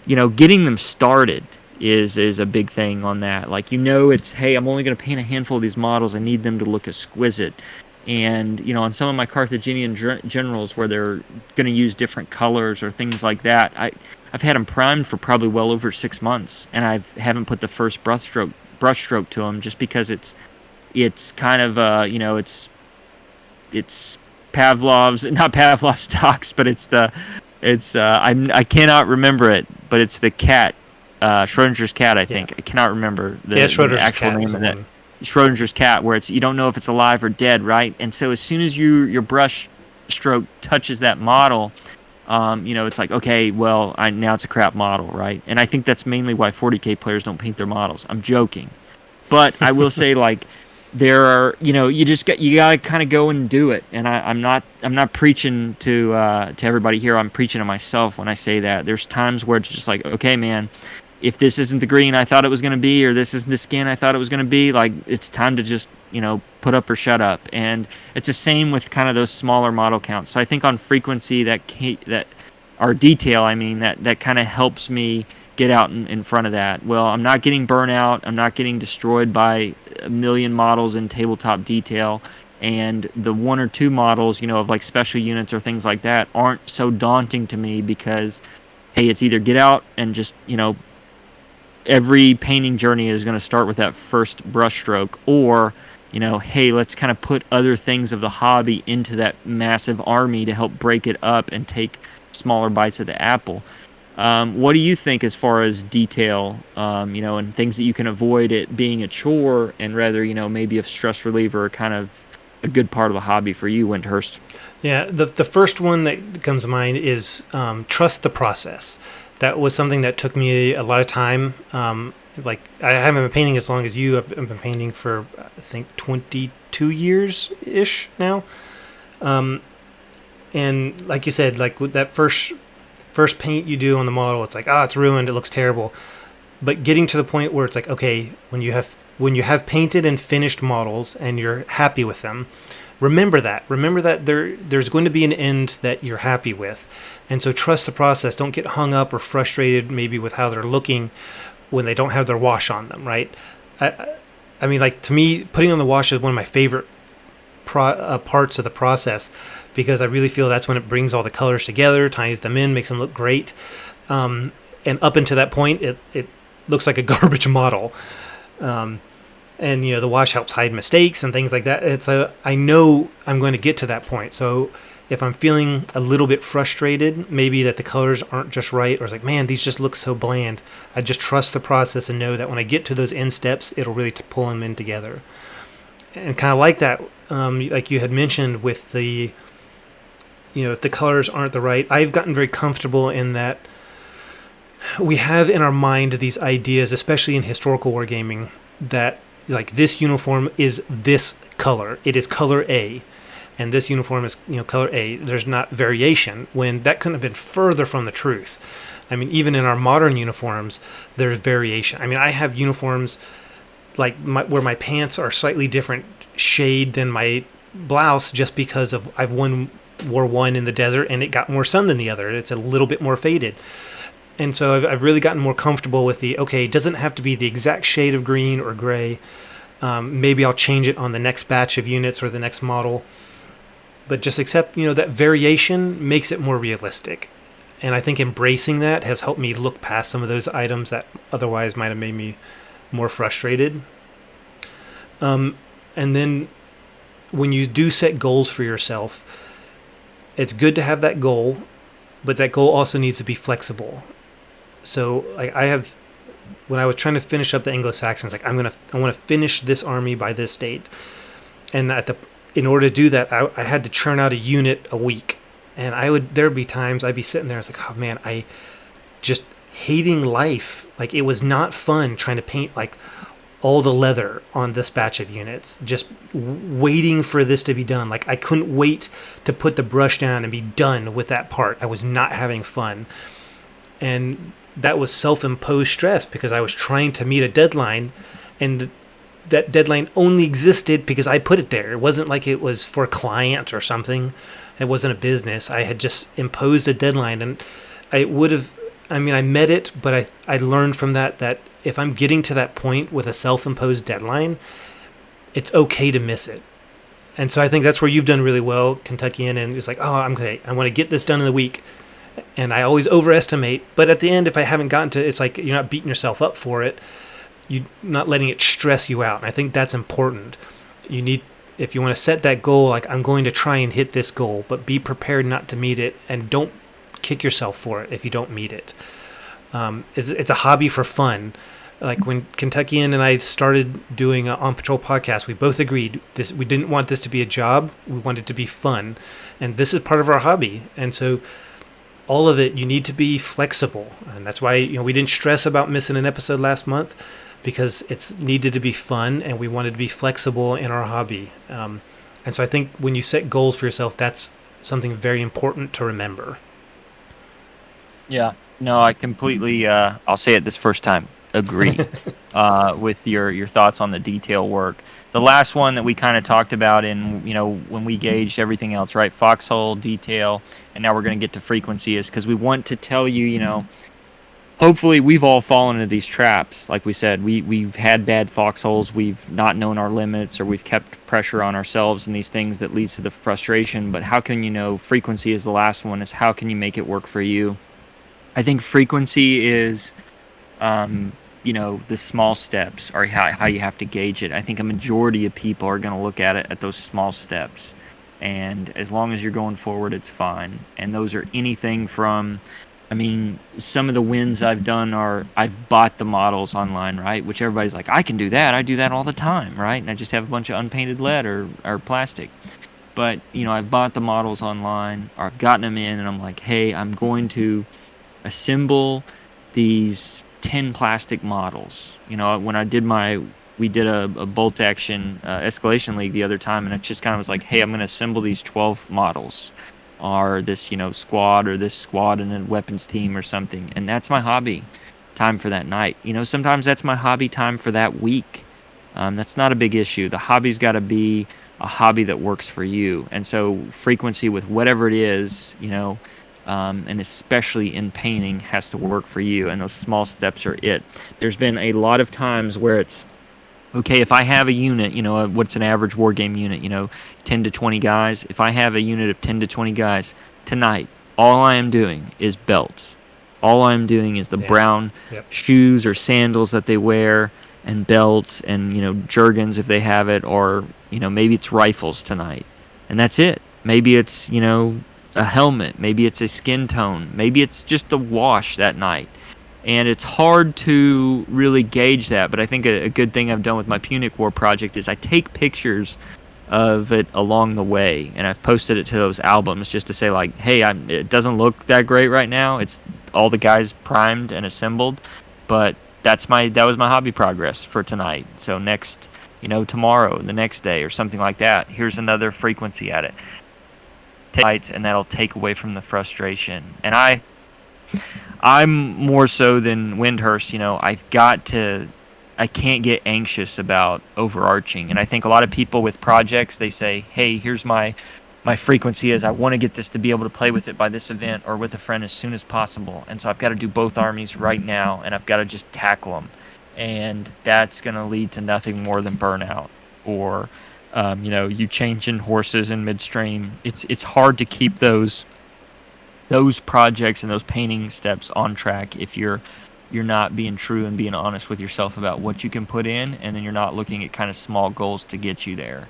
getting them started is a big thing on that. Like, it's, hey, I'm only going to paint a handful of these models. I need them to look exquisite. And, on some of my Carthaginian generals where they're going to use different colors or things like that, I've had them primed for probably well over 6 months, and I haven't put the first brushstroke to them just because it's kind of, it's Pavlov's, not Pavlov's dogs, but I cannot remember it, but it's the cat, Schrodinger's cat, I think. I cannot remember the actual name of it. Schrodinger's cat, where you don't know if it's alive or dead, right? And so as soon as your brush stroke touches that model, it's like, okay, well, now it's a crap model, right? And I think that's mainly why 40K players don't paint their models. I'm joking, but I will say, like, there are, you gotta kind of go and do it. And I'm not preaching to everybody here. I'm preaching to myself when I say that. There's times where it's just like, okay, man, if this isn't the green I thought it was going to be, or this isn't the skin I thought it was going to be, like, it's time to just, put up or shut up. And it's the same with kind of those smaller model counts. So I think on frequency, or detail, that kind of helps me get out in front of that. Well, I'm not getting burnout. I'm not getting destroyed by a million models in tabletop detail. And the one or two models, of like special units or things like that aren't so daunting to me because, hey, it's either get out and just, every painting journey is going to start with that first brush stroke, or, hey, let's kind of put other things of the hobby into that massive army to help break it up and take smaller bites of the apple. What do you think as far as detail, and things that you can avoid it being a chore and rather, maybe a stress reliever, kind of a good part of the hobby for you, Windhurst? Yeah, the first one that comes to mind is trust the process. That was something that took me a lot of time. Like, I haven't been painting as long as you. I've been painting for, I think, 22 years-ish now. And like you said, like with that first paint you do on the model, it's like, it's ruined, it looks terrible. But getting to the point where it's like, okay, when you have painted and finished models and you're happy with them, remember that there's going to be an end that you're happy with. And so trust the process. Don't get hung up or frustrated maybe with how they're looking when they don't have their wash on them, right? I mean, like, to me, putting on the wash is one of my favorite parts of the process, because I really feel that's when it brings all the colors together, ties them in, makes them look great. And up until that point, it looks like a garbage model. And, the wash helps hide mistakes and things like that. I know I'm going to get to that point. So if I'm feeling a little bit frustrated, maybe that the colors aren't just right, or it's like, man, these just look so bland, I just trust the process and know that when I get to those end steps, it'll really pull them in together. And kind of like that, like you had mentioned with the, if the colors aren't the right, I've gotten very comfortable in that we have in our mind these ideas, especially in historical wargaming, that like this uniform is this color. It is color A. and this uniform is color A. There's not variation, when that couldn't have been further from the truth. I mean, even in our modern uniforms, there's variation. I mean, I have uniforms like where my pants are slightly different shade than my blouse, just because of wore one in the desert and it got more sun than the other. It's a little bit more faded. And so I've really gotten more comfortable with it doesn't have to be the exact shade of green or gray. Maybe I'll change it on the next batch of units or the next model. But just accept, that variation makes it more realistic. And I think embracing that has helped me look past some of those items that otherwise might have made me more frustrated. And then when you do set goals for yourself, it's good to have that goal, but that goal also needs to be flexible. So when I was trying to finish up the Anglo-Saxons, I want to finish this army by this date. And in order to do that, I had to churn out a unit a week. And there'd be times I'd be sitting there, I was like, oh man, I just hating life. Like, it was not fun trying to paint all the leather on this batch of units, just waiting for this to be done. Like, I couldn't wait to put the brush down and be done with that part. I was not having fun. And that was self-imposed stress because I was trying to meet a deadline, and that deadline only existed because I put it there. It wasn't like it was for a client or something. It wasn't a business. I had just imposed a deadline, and I met it, but I learned from that if I'm getting to that point with a self-imposed deadline, it's okay to miss it. And so I think that's where you've done really well, Kentuckian, and it's like, oh, I'm okay. I want to get this done in the week. And I always overestimate, but at the end, if I haven't gotten to, it's like you're not beating yourself up for it. You're not letting it stress you out. And I think that's important. If you want to set that goal, like, I'm going to try and hit this goal, but be prepared not to meet it, and don't kick yourself for it if you don't meet it. It's a hobby for fun. Like, when Kentuckian and I started doing an On Patrol podcast, we both agreed we didn't want this to be a job. We wanted it to be fun. And this is part of our hobby. And so all of it, you need to be flexible. And that's why we didn't stress about missing an episode last month, because it's needed to be fun, and we wanted to be flexible in our hobby. And so I think when you set goals for yourself, that's something very important to remember. Yeah, no, I completely, I'll say it this first time, agree with your thoughts on the detail work. The last one that we kind of talked about when we gauged everything else, right? Foxhole, detail, and now we're going to get to frequency, is because we want to tell you, hopefully we've all fallen into these traps. Like we said, we've had bad foxholes, we've not known our limits, or we've kept pressure on ourselves and these things that leads to the frustration. But how can frequency is the last one, is how can you make it work for you? I think frequency is the small steps are how you have to gauge it. I think a majority of people are going to look at it at those small steps. And as long as you're going forward, it's fine. And those are anything from, some of the wins I've done are I've bought the models online, right? Which everybody's like, I can do that. I do that all the time, right? And I just have a bunch of unpainted lead or plastic. But, I've bought the models online, or I've gotten them in, and I'm like, hey, I'm going to assemble these 10 plastic models. When I did we did a bolt action escalation league the other time, and it just kind of was like, hey, I'm going to assemble these 12 models, or this squad, or this squad and a weapons team or something. And that's my hobby time for that night. Sometimes that's my hobby time for that week. That's not a big issue. The hobby's got to be a hobby that works for you. And so frequency with whatever it is, and especially in painting, has to work for you, and those small steps are it. There's been a lot of times where it's, okay, if I have a unit, what's an average war game unit, 10 to 20 guys. If I have a unit of 10 to 20 guys, tonight, all I am doing is belts. All I'm doing is the brown shoes or sandals that they wear, and belts, and, jergens if they have it, or, maybe it's rifles tonight. And that's it. Maybe it's, a helmet, maybe it's a skin tone, maybe it's just the wash that night. And it's hard to really gauge that, but I think a good thing I've done with my Punic War project is I take pictures of it along the way, and I've posted it to those albums just to say, like, hey, it doesn't look that great right now, it's all the guys primed and assembled, but that was my hobby progress for tonight. So next tomorrow, the next day, or something like that. Here's another frequency at it. And that'll take away from the frustration. And I'm more so than Windhurst. I can't get anxious about overarching. And I think a lot of people with projects, they say, hey, here's my frequency is I want to get this to be able to play with it by this event or with a friend as soon as possible. And so I've got to do both armies right now, and I've got to just tackle them. And that's going to lead to nothing more than burnout or, you changing horses in midstream. It's hard to keep those projects and those painting steps on track if you're not being true and being honest with yourself about what you can put in, and then you're not looking at kind of small goals to get you there.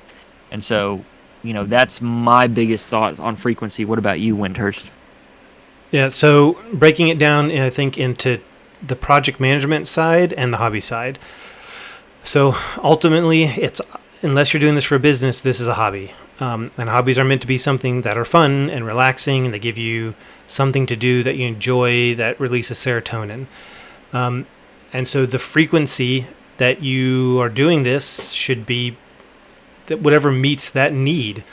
And so, that's my biggest thought on frequency. What about you, Windhurst? Yeah, so breaking it down, I think, into the project management side and the hobby side. So ultimately, it's unless you're doing this for a business, this is a hobby. And hobbies are meant to be something that are fun and relaxing, and they give you something to do that you enjoy that releases serotonin. And so the frequency that you are doing this should be that whatever meets that need.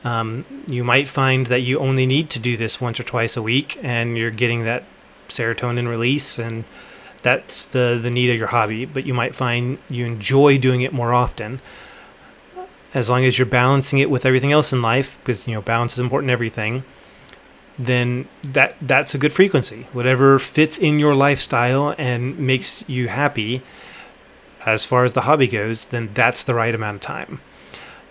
You might find that you only need to do this once or twice a week, and you're getting that serotonin release, and that's the need of your hobby. But you might find you enjoy doing it more often, as long as you're balancing it with everything else in life, because balance is important in everything. Then that's a good frequency. Whatever fits in your lifestyle and makes you happy, as far as the hobby goes, then that's the right amount of time.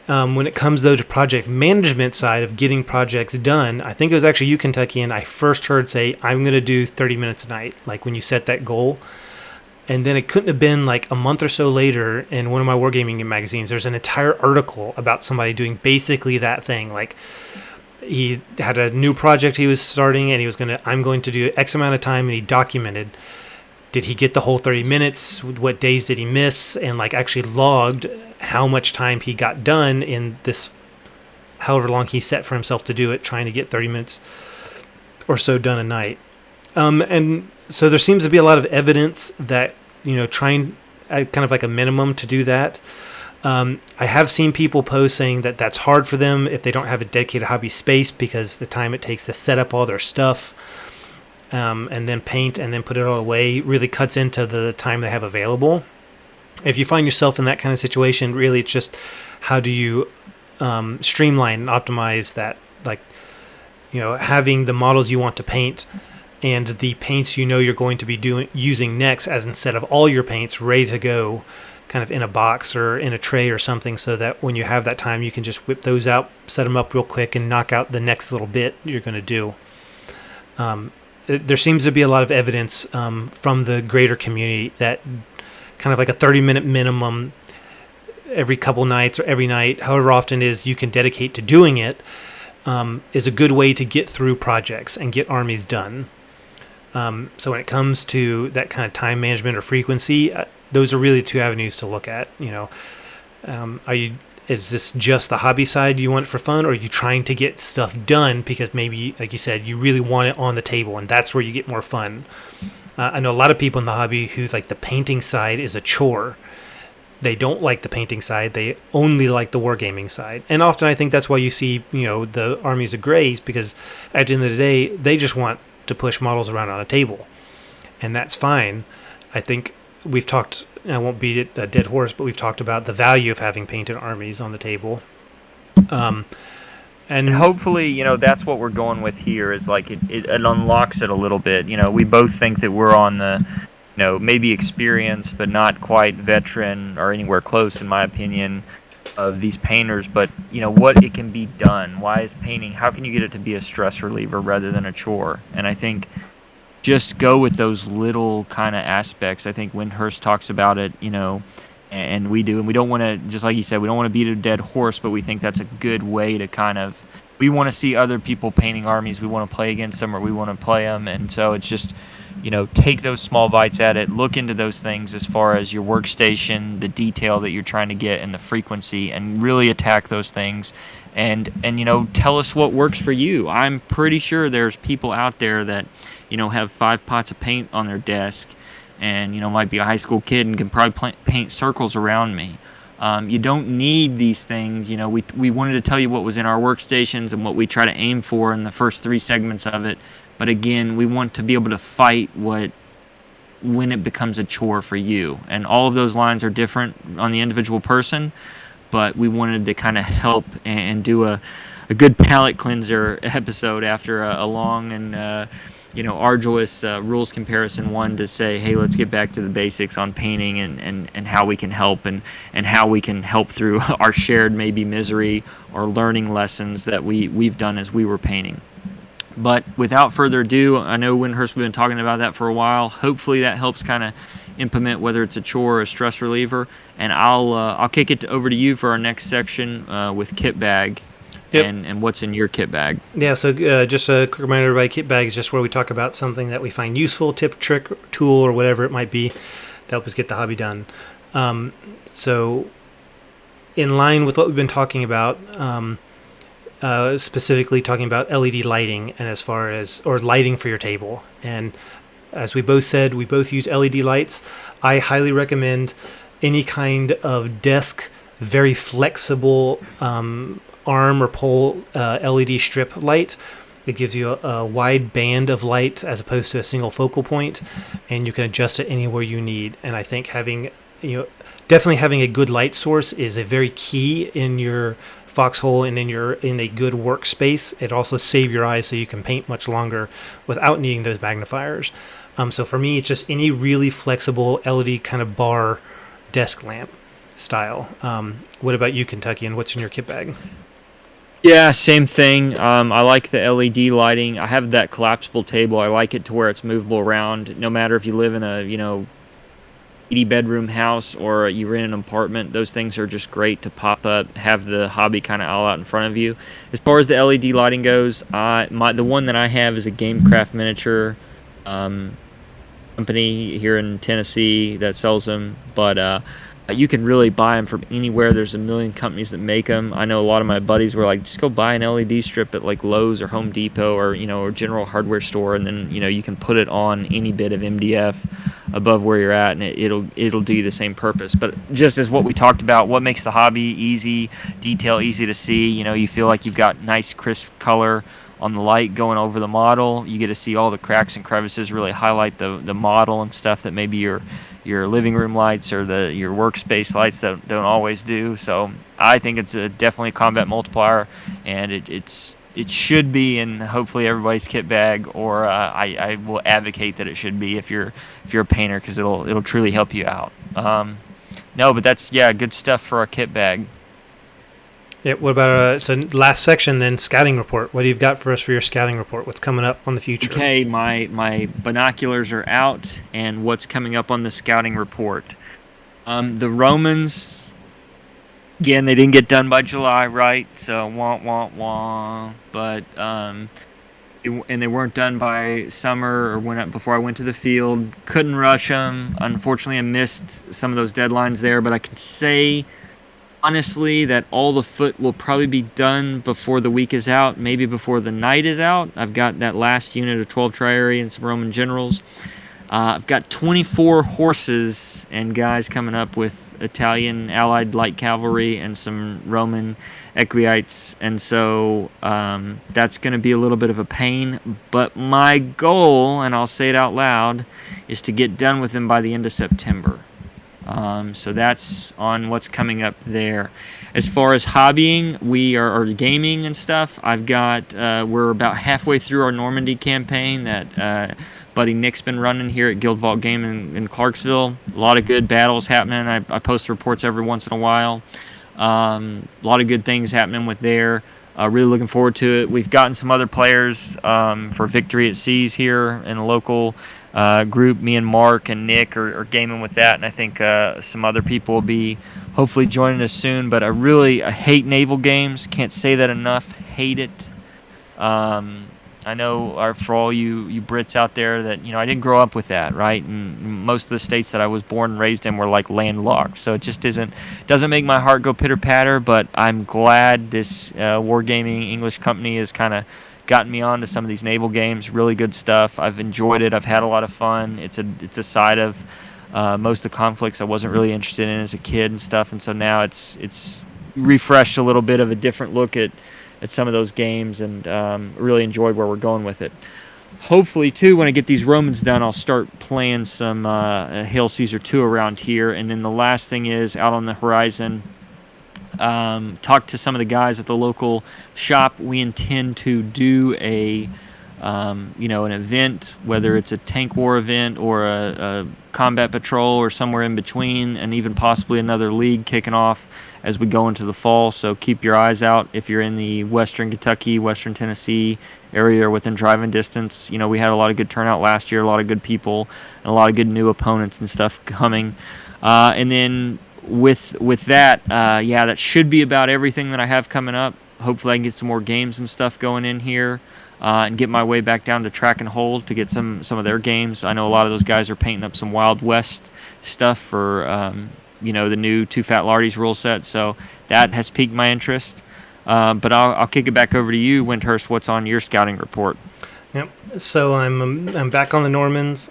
When it comes, though, to project management side of getting projects done, I think it was actually you, Kentucky, and I first heard say, I'm going to do 30 minutes a night, like when you set that goal. And then it couldn't have been like a month or so later in one of my wargaming magazines, there's an entire article about somebody doing basically that thing. Like, he had a new project he was starting, and I'm going to do X amount of time, and he documented, did he get the whole 30 minutes? What days did he miss? And actually logged how much time he got done in this, however long he set for himself to do it, trying to get 30 minutes or so done a night. And so there seems to be a lot of evidence that, trying kind of like a minimum to do that. I have seen people post saying that that's hard for them if they don't have a dedicated hobby space, because the time it takes to set up all their stuff, and then paint and then put it all away really cuts into the time they have available. If you find yourself in that kind of situation, really it's just how do you streamline and optimize that, having the models you want to paint and the paints you're going to be using next, as instead of all your paints ready to go kind of in a box or in a tray or something, so that when you have that time you can just whip those out, set them up real quick, and knock out the next little bit you're going to do. There seems to be a lot of evidence from the greater community that kind of like a 30-minute minimum every couple nights or every night, however often it is you can dedicate to doing it, is a good way to get through projects and get armies done. So when it comes to that kind of time management or frequency, those are really two avenues to look at. Is this just the hobby side you want it for fun, or are you trying to get stuff done because maybe, like you said, you really want it on the table, and that's where you get more fun? I know a lot of people in the hobby who like the painting side is a chore. They don't like the painting side. They only like the wargaming side. And often I think that's why you see, the armies of grays, because at the end of the day, they just want to push models around on a table. And that's fine. I think we've talked, I won't beat it a dead horse, but we've talked about the value of having painted armies on the table. And hopefully, that's what we're going with here, is like it unlocks it a little bit. We both think that we're on the, maybe experienced, but not quite veteran or anywhere close, in my opinion, of these painters. But, what it can be done. Why is painting, how can you get it to be a stress reliever rather than a chore? And I think just go with those little kind of aspects. I think Windhurst talks about it, and we do. And we don't want to, just like you said, we don't want to beat a dead horse, but we think that's a good way to kind of, we want to see other people painting armies. We want to play against them, or we want to play them. And so it's just, take those small bites at it. Look into those things as far as your workstation, the detail that you're trying to get, and the frequency, and really attack those things. And tell us what works for you. I'm pretty sure there's people out there that, have 5 pots of paint on their desk, and might be a high school kid and can probably paint circles around me. You don't need these things. We wanted to tell you what was in our workstations and what we try to aim for in the first 3 segments of it. But again, we want to be able to fight when it becomes a chore for you. And all of those lines are different on the individual person, but we wanted to kind of help and do a good palate cleanser episode after a long and arduous rules comparison one to say, hey, let's get back to the basics on painting and how we can help and how we can help through our shared maybe misery or learning lessons that we've done as we were painting. But without further ado, I know Windhurst, we've been talking about that for a while. Hopefully that helps kind of implement whether it's a chore or a stress reliever. And I'll kick it over to you for our next section with kit bag. Yep. And what's in your kit bag. Yeah, so just a quick reminder, everybody, kit bag is just where we talk about something that we find useful, tip, trick, tool, or whatever it might be to help us get the hobby done. So in line with what we've been talking about, specifically talking about LED lighting and or lighting for your table. And as we both said, we both use LED lights. I highly recommend any kind of desk, very flexible arm or pole LED strip light. It gives you a wide band of light as opposed to a single focal point, and you can adjust it anywhere you need. And I think definitely having a good light source is a very key in your foxhole and in a good workspace. It also saves your eyes so you can paint much longer without needing those magnifiers. So for me, it's just any really flexible LED kind of bar desk lamp style. What about you, Kentucky, and what's in your kit bag? Yeah, same thing. I like the LED lighting. I have that collapsible table. I like it to where it's movable around. No matter if you live in a 80-bedroom house or you rent an apartment, those things are just great to pop up, have the hobby kind of all out in front of you. As far as the LED lighting goes, the one that I have is a GameCraft miniature company here in Tennessee that sells them, but you can really buy them from anywhere. There's a million companies that make them. I know a lot of my buddies were like, just go buy an LED strip at like Lowe's or Home Depot or or General Hardware store, and then you can put it on any bit of MDF above where you're at, and it'll do the same purpose. But just as what we talked about, what makes the hobby easy, detail easy to see. You feel like you've got nice crisp color on the light going over the model. You get to see all the cracks and crevices really highlight the model and stuff that maybe your living room lights or your workspace lights that don't always do. So I think it's definitely a combat multiplier, and it should be in hopefully everybody's kit bag, or I will advocate that it should be if you're a painter, because it'll truly help you out. No, but that's good stuff for our kit bag. Yeah, what about so last section then, scouting report? What do you got for us for your scouting report? What's coming up on the future? Okay, my binoculars are out, and what's coming up on the scouting report? The Romans, again, they didn't get done by July, right? So wah wah wah. But and they weren't done by summer or before I went to the field. Couldn't rush them. Unfortunately, I missed some of those deadlines there, but I can say honestly that all the foot will probably be done before the week is out, maybe before the night is out. I've got that last unit of 12 Triarii and some Roman generals. I've got 24 horses and guys coming up with Italian allied light cavalry and some Roman equites, and so that's going to be a little bit of a pain, but my goal, and I'll say it out loud, is to get done with them by the end of September. So that's on what's coming up there. As far as hobbying, or gaming and stuff, we're about halfway through our Normandy campaign that buddy Nick's been running here at Guild Vault Gaming in Clarksville. A lot of good battles happening. I post reports every once in a while. A lot of good things happening with there. Really looking forward to it. We've gotten some other players for Victory at Seas here in a local group. Me and Mark and Nick are gaming with that, and I think some other people will be hopefully joining us soon. But I hate naval games. Can't say that enough. Hate it. I know for all you Brits out there that I didn't grow up with that, right? And most of the states that I was born and raised in were like landlocked, so it just doesn't make my heart go pitter patter. But I'm glad this Wargaming English company has kind of gotten me on to some of these naval games. Really good stuff. I've enjoyed it. I've had a lot of fun. It's a side of Most of the conflicts I wasn't really interested in as a kid and stuff, and so now it's refreshed a little bit of a different look at some of those games, and really enjoyed where we're going with it. Hopefully, too, when I get these Romans done, I'll start playing some Hail Caesar 2 around here. And then the last thing is out on the horizon. Talk to some of the guys at the local shop. We intend to do an event, whether it's a tank war event or a combat patrol or somewhere in between, and even possibly another league kicking off as we go into the fall. So keep your eyes out if you're in the Western Kentucky, Western Tennessee area or within driving distance. We had a lot of good turnout last year, a lot of good people, and a lot of good new opponents and stuff coming. And then with that, that should be about everything that I have coming up. Hopefully, I can get some more games and stuff going in here, and get my way back down to Track and Hold to get some of their games. I know a lot of those guys are painting up some Wild West stuff for the new Two Fat Lardies rule set, so that has piqued my interest. But I'll kick it back over to you, Windhurst. What's on your scouting report? Yep. So I'm back on the Normans.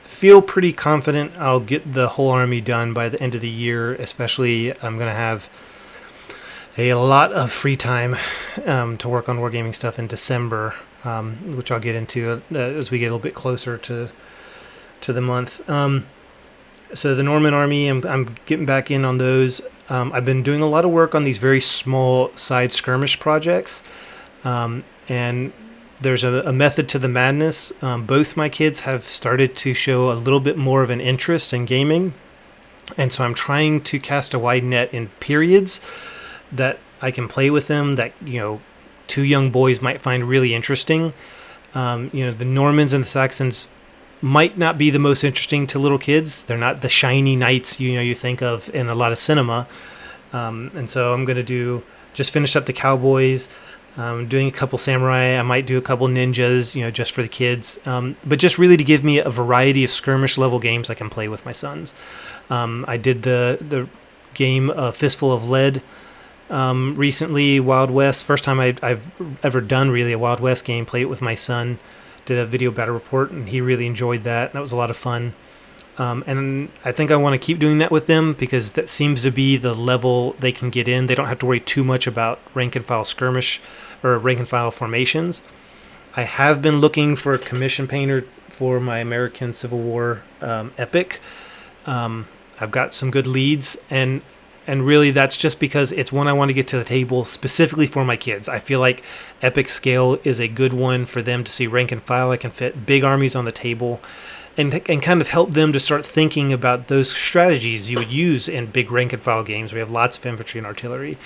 Feel pretty confident I'll get the whole army done by the end of the year. Especially, I'm going to have a lot of free time to work on wargaming stuff in December, which I'll get into as we get a little bit closer to the month. So the Norman army, I'm getting back in on those. I've been doing a lot of work on these very small side skirmish projects, and there's a method to the madness. Both my kids have started to show a little bit more of an interest in gaming, and so I'm trying to cast a wide net in periods that I can play with them that two young boys might find really interesting. The Normans and the Saxons might not be the most interesting to little kids. They're not the shiny knights you think of in a lot of cinema. And so I'm going to just finish up the cowboys, doing a couple samurai. I might do a couple ninjas, just for the kids. But just really to give me a variety of skirmish level games I can play with my sons. I did the game Fistful of Lead recently, Wild West. First time I've ever done really a Wild West game, played it with my son. Did a video battle report, and he really enjoyed that. That was a lot of fun. And I think I want to keep doing that with them because that seems to be the level they can get in. They don't have to worry too much about rank and file skirmish or rank and file formations. I have been looking for a commission painter for my American Civil War epic. I've got some good leads, and really that's just because it's one I want to get to the table specifically for my kids. I feel like epic scale is a good one for them to see rank and file. I can fit big armies on the table and kind of help them to start thinking about those strategies you would use in big rank and file games. We have lots of infantry and artillery,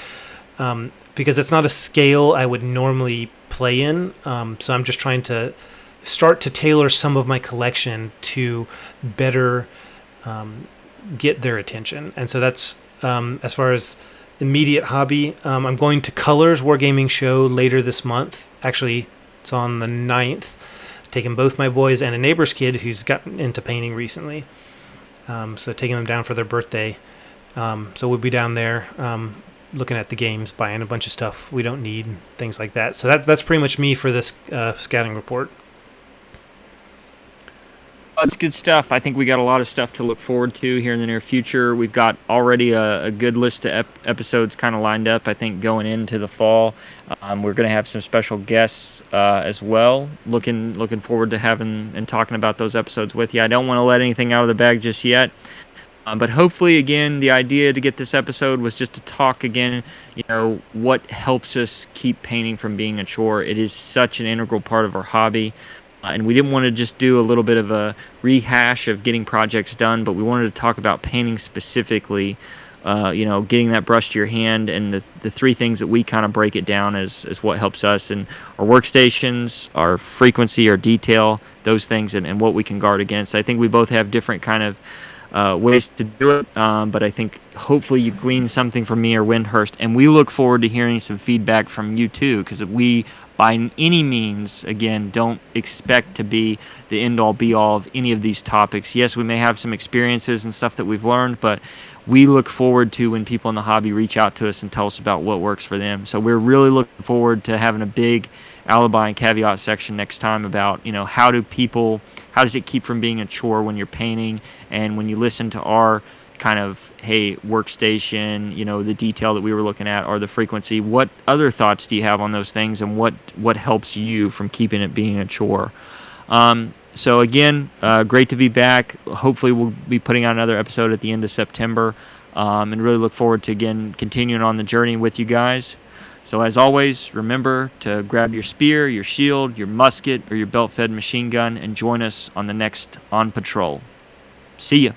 because it's not a scale I would normally play in. So I'm just trying to start to tailor some of my collection to better get their attention. And so that's as far as immediate hobby. I'm going to Colors Wargaming Show later this month. Actually, it's on the 9th. Taking both my boys and a neighbor's kid who's gotten into painting recently. So taking them down for their birthday. So we'll be down there looking at the games, buying a bunch of stuff we don't need, and things like that. So that's pretty much me for this scouting report. It's good stuff. I think we got a lot of stuff to look forward to here in the near future. We've got already a good list of episodes kind of lined up, I think, going into the fall. We're going to have some special guests as well. Looking forward to having and talking about those episodes with you. I don't want to let anything out of the bag just yet. But hopefully, again, the idea to get this episode was just to talk again, what helps us keep painting from being a chore. It is such an integral part of our hobby. And we didn't want to just do a little bit of a rehash of getting projects done, but we wanted to talk about painting specifically, getting that brush to your hand, and the three things that we kind of break it down as what helps us, and our workstations, our frequency, our detail, those things, and what we can guard against. I think we both have different kind of ways to do it, but I think hopefully you glean something from me or Windhurst, and we look forward to hearing some feedback from you too, because we by any means, again, don't expect to be the end-all, be-all of any of these topics. Yes, we may have some experiences and stuff that we've learned, but we look forward to when people in the hobby reach out to us and tell us about what works for them. So we're really looking forward to having a big alibi and caveat section next time about, how does it keep from being a chore when you're painting, and when you listen to our kind of, hey, workstation, the detail that we were looking at, or the frequency, what other thoughts do you have on those things, and what helps you from keeping it being a chore? So again, great to be back. Hopefully we'll be putting out another episode at the end of September, and really look forward to, again, continuing on the journey with you guys. So as always, remember to grab your spear, your shield, your musket, or your belt-fed machine gun, and join us on the next On Patrol. See ya.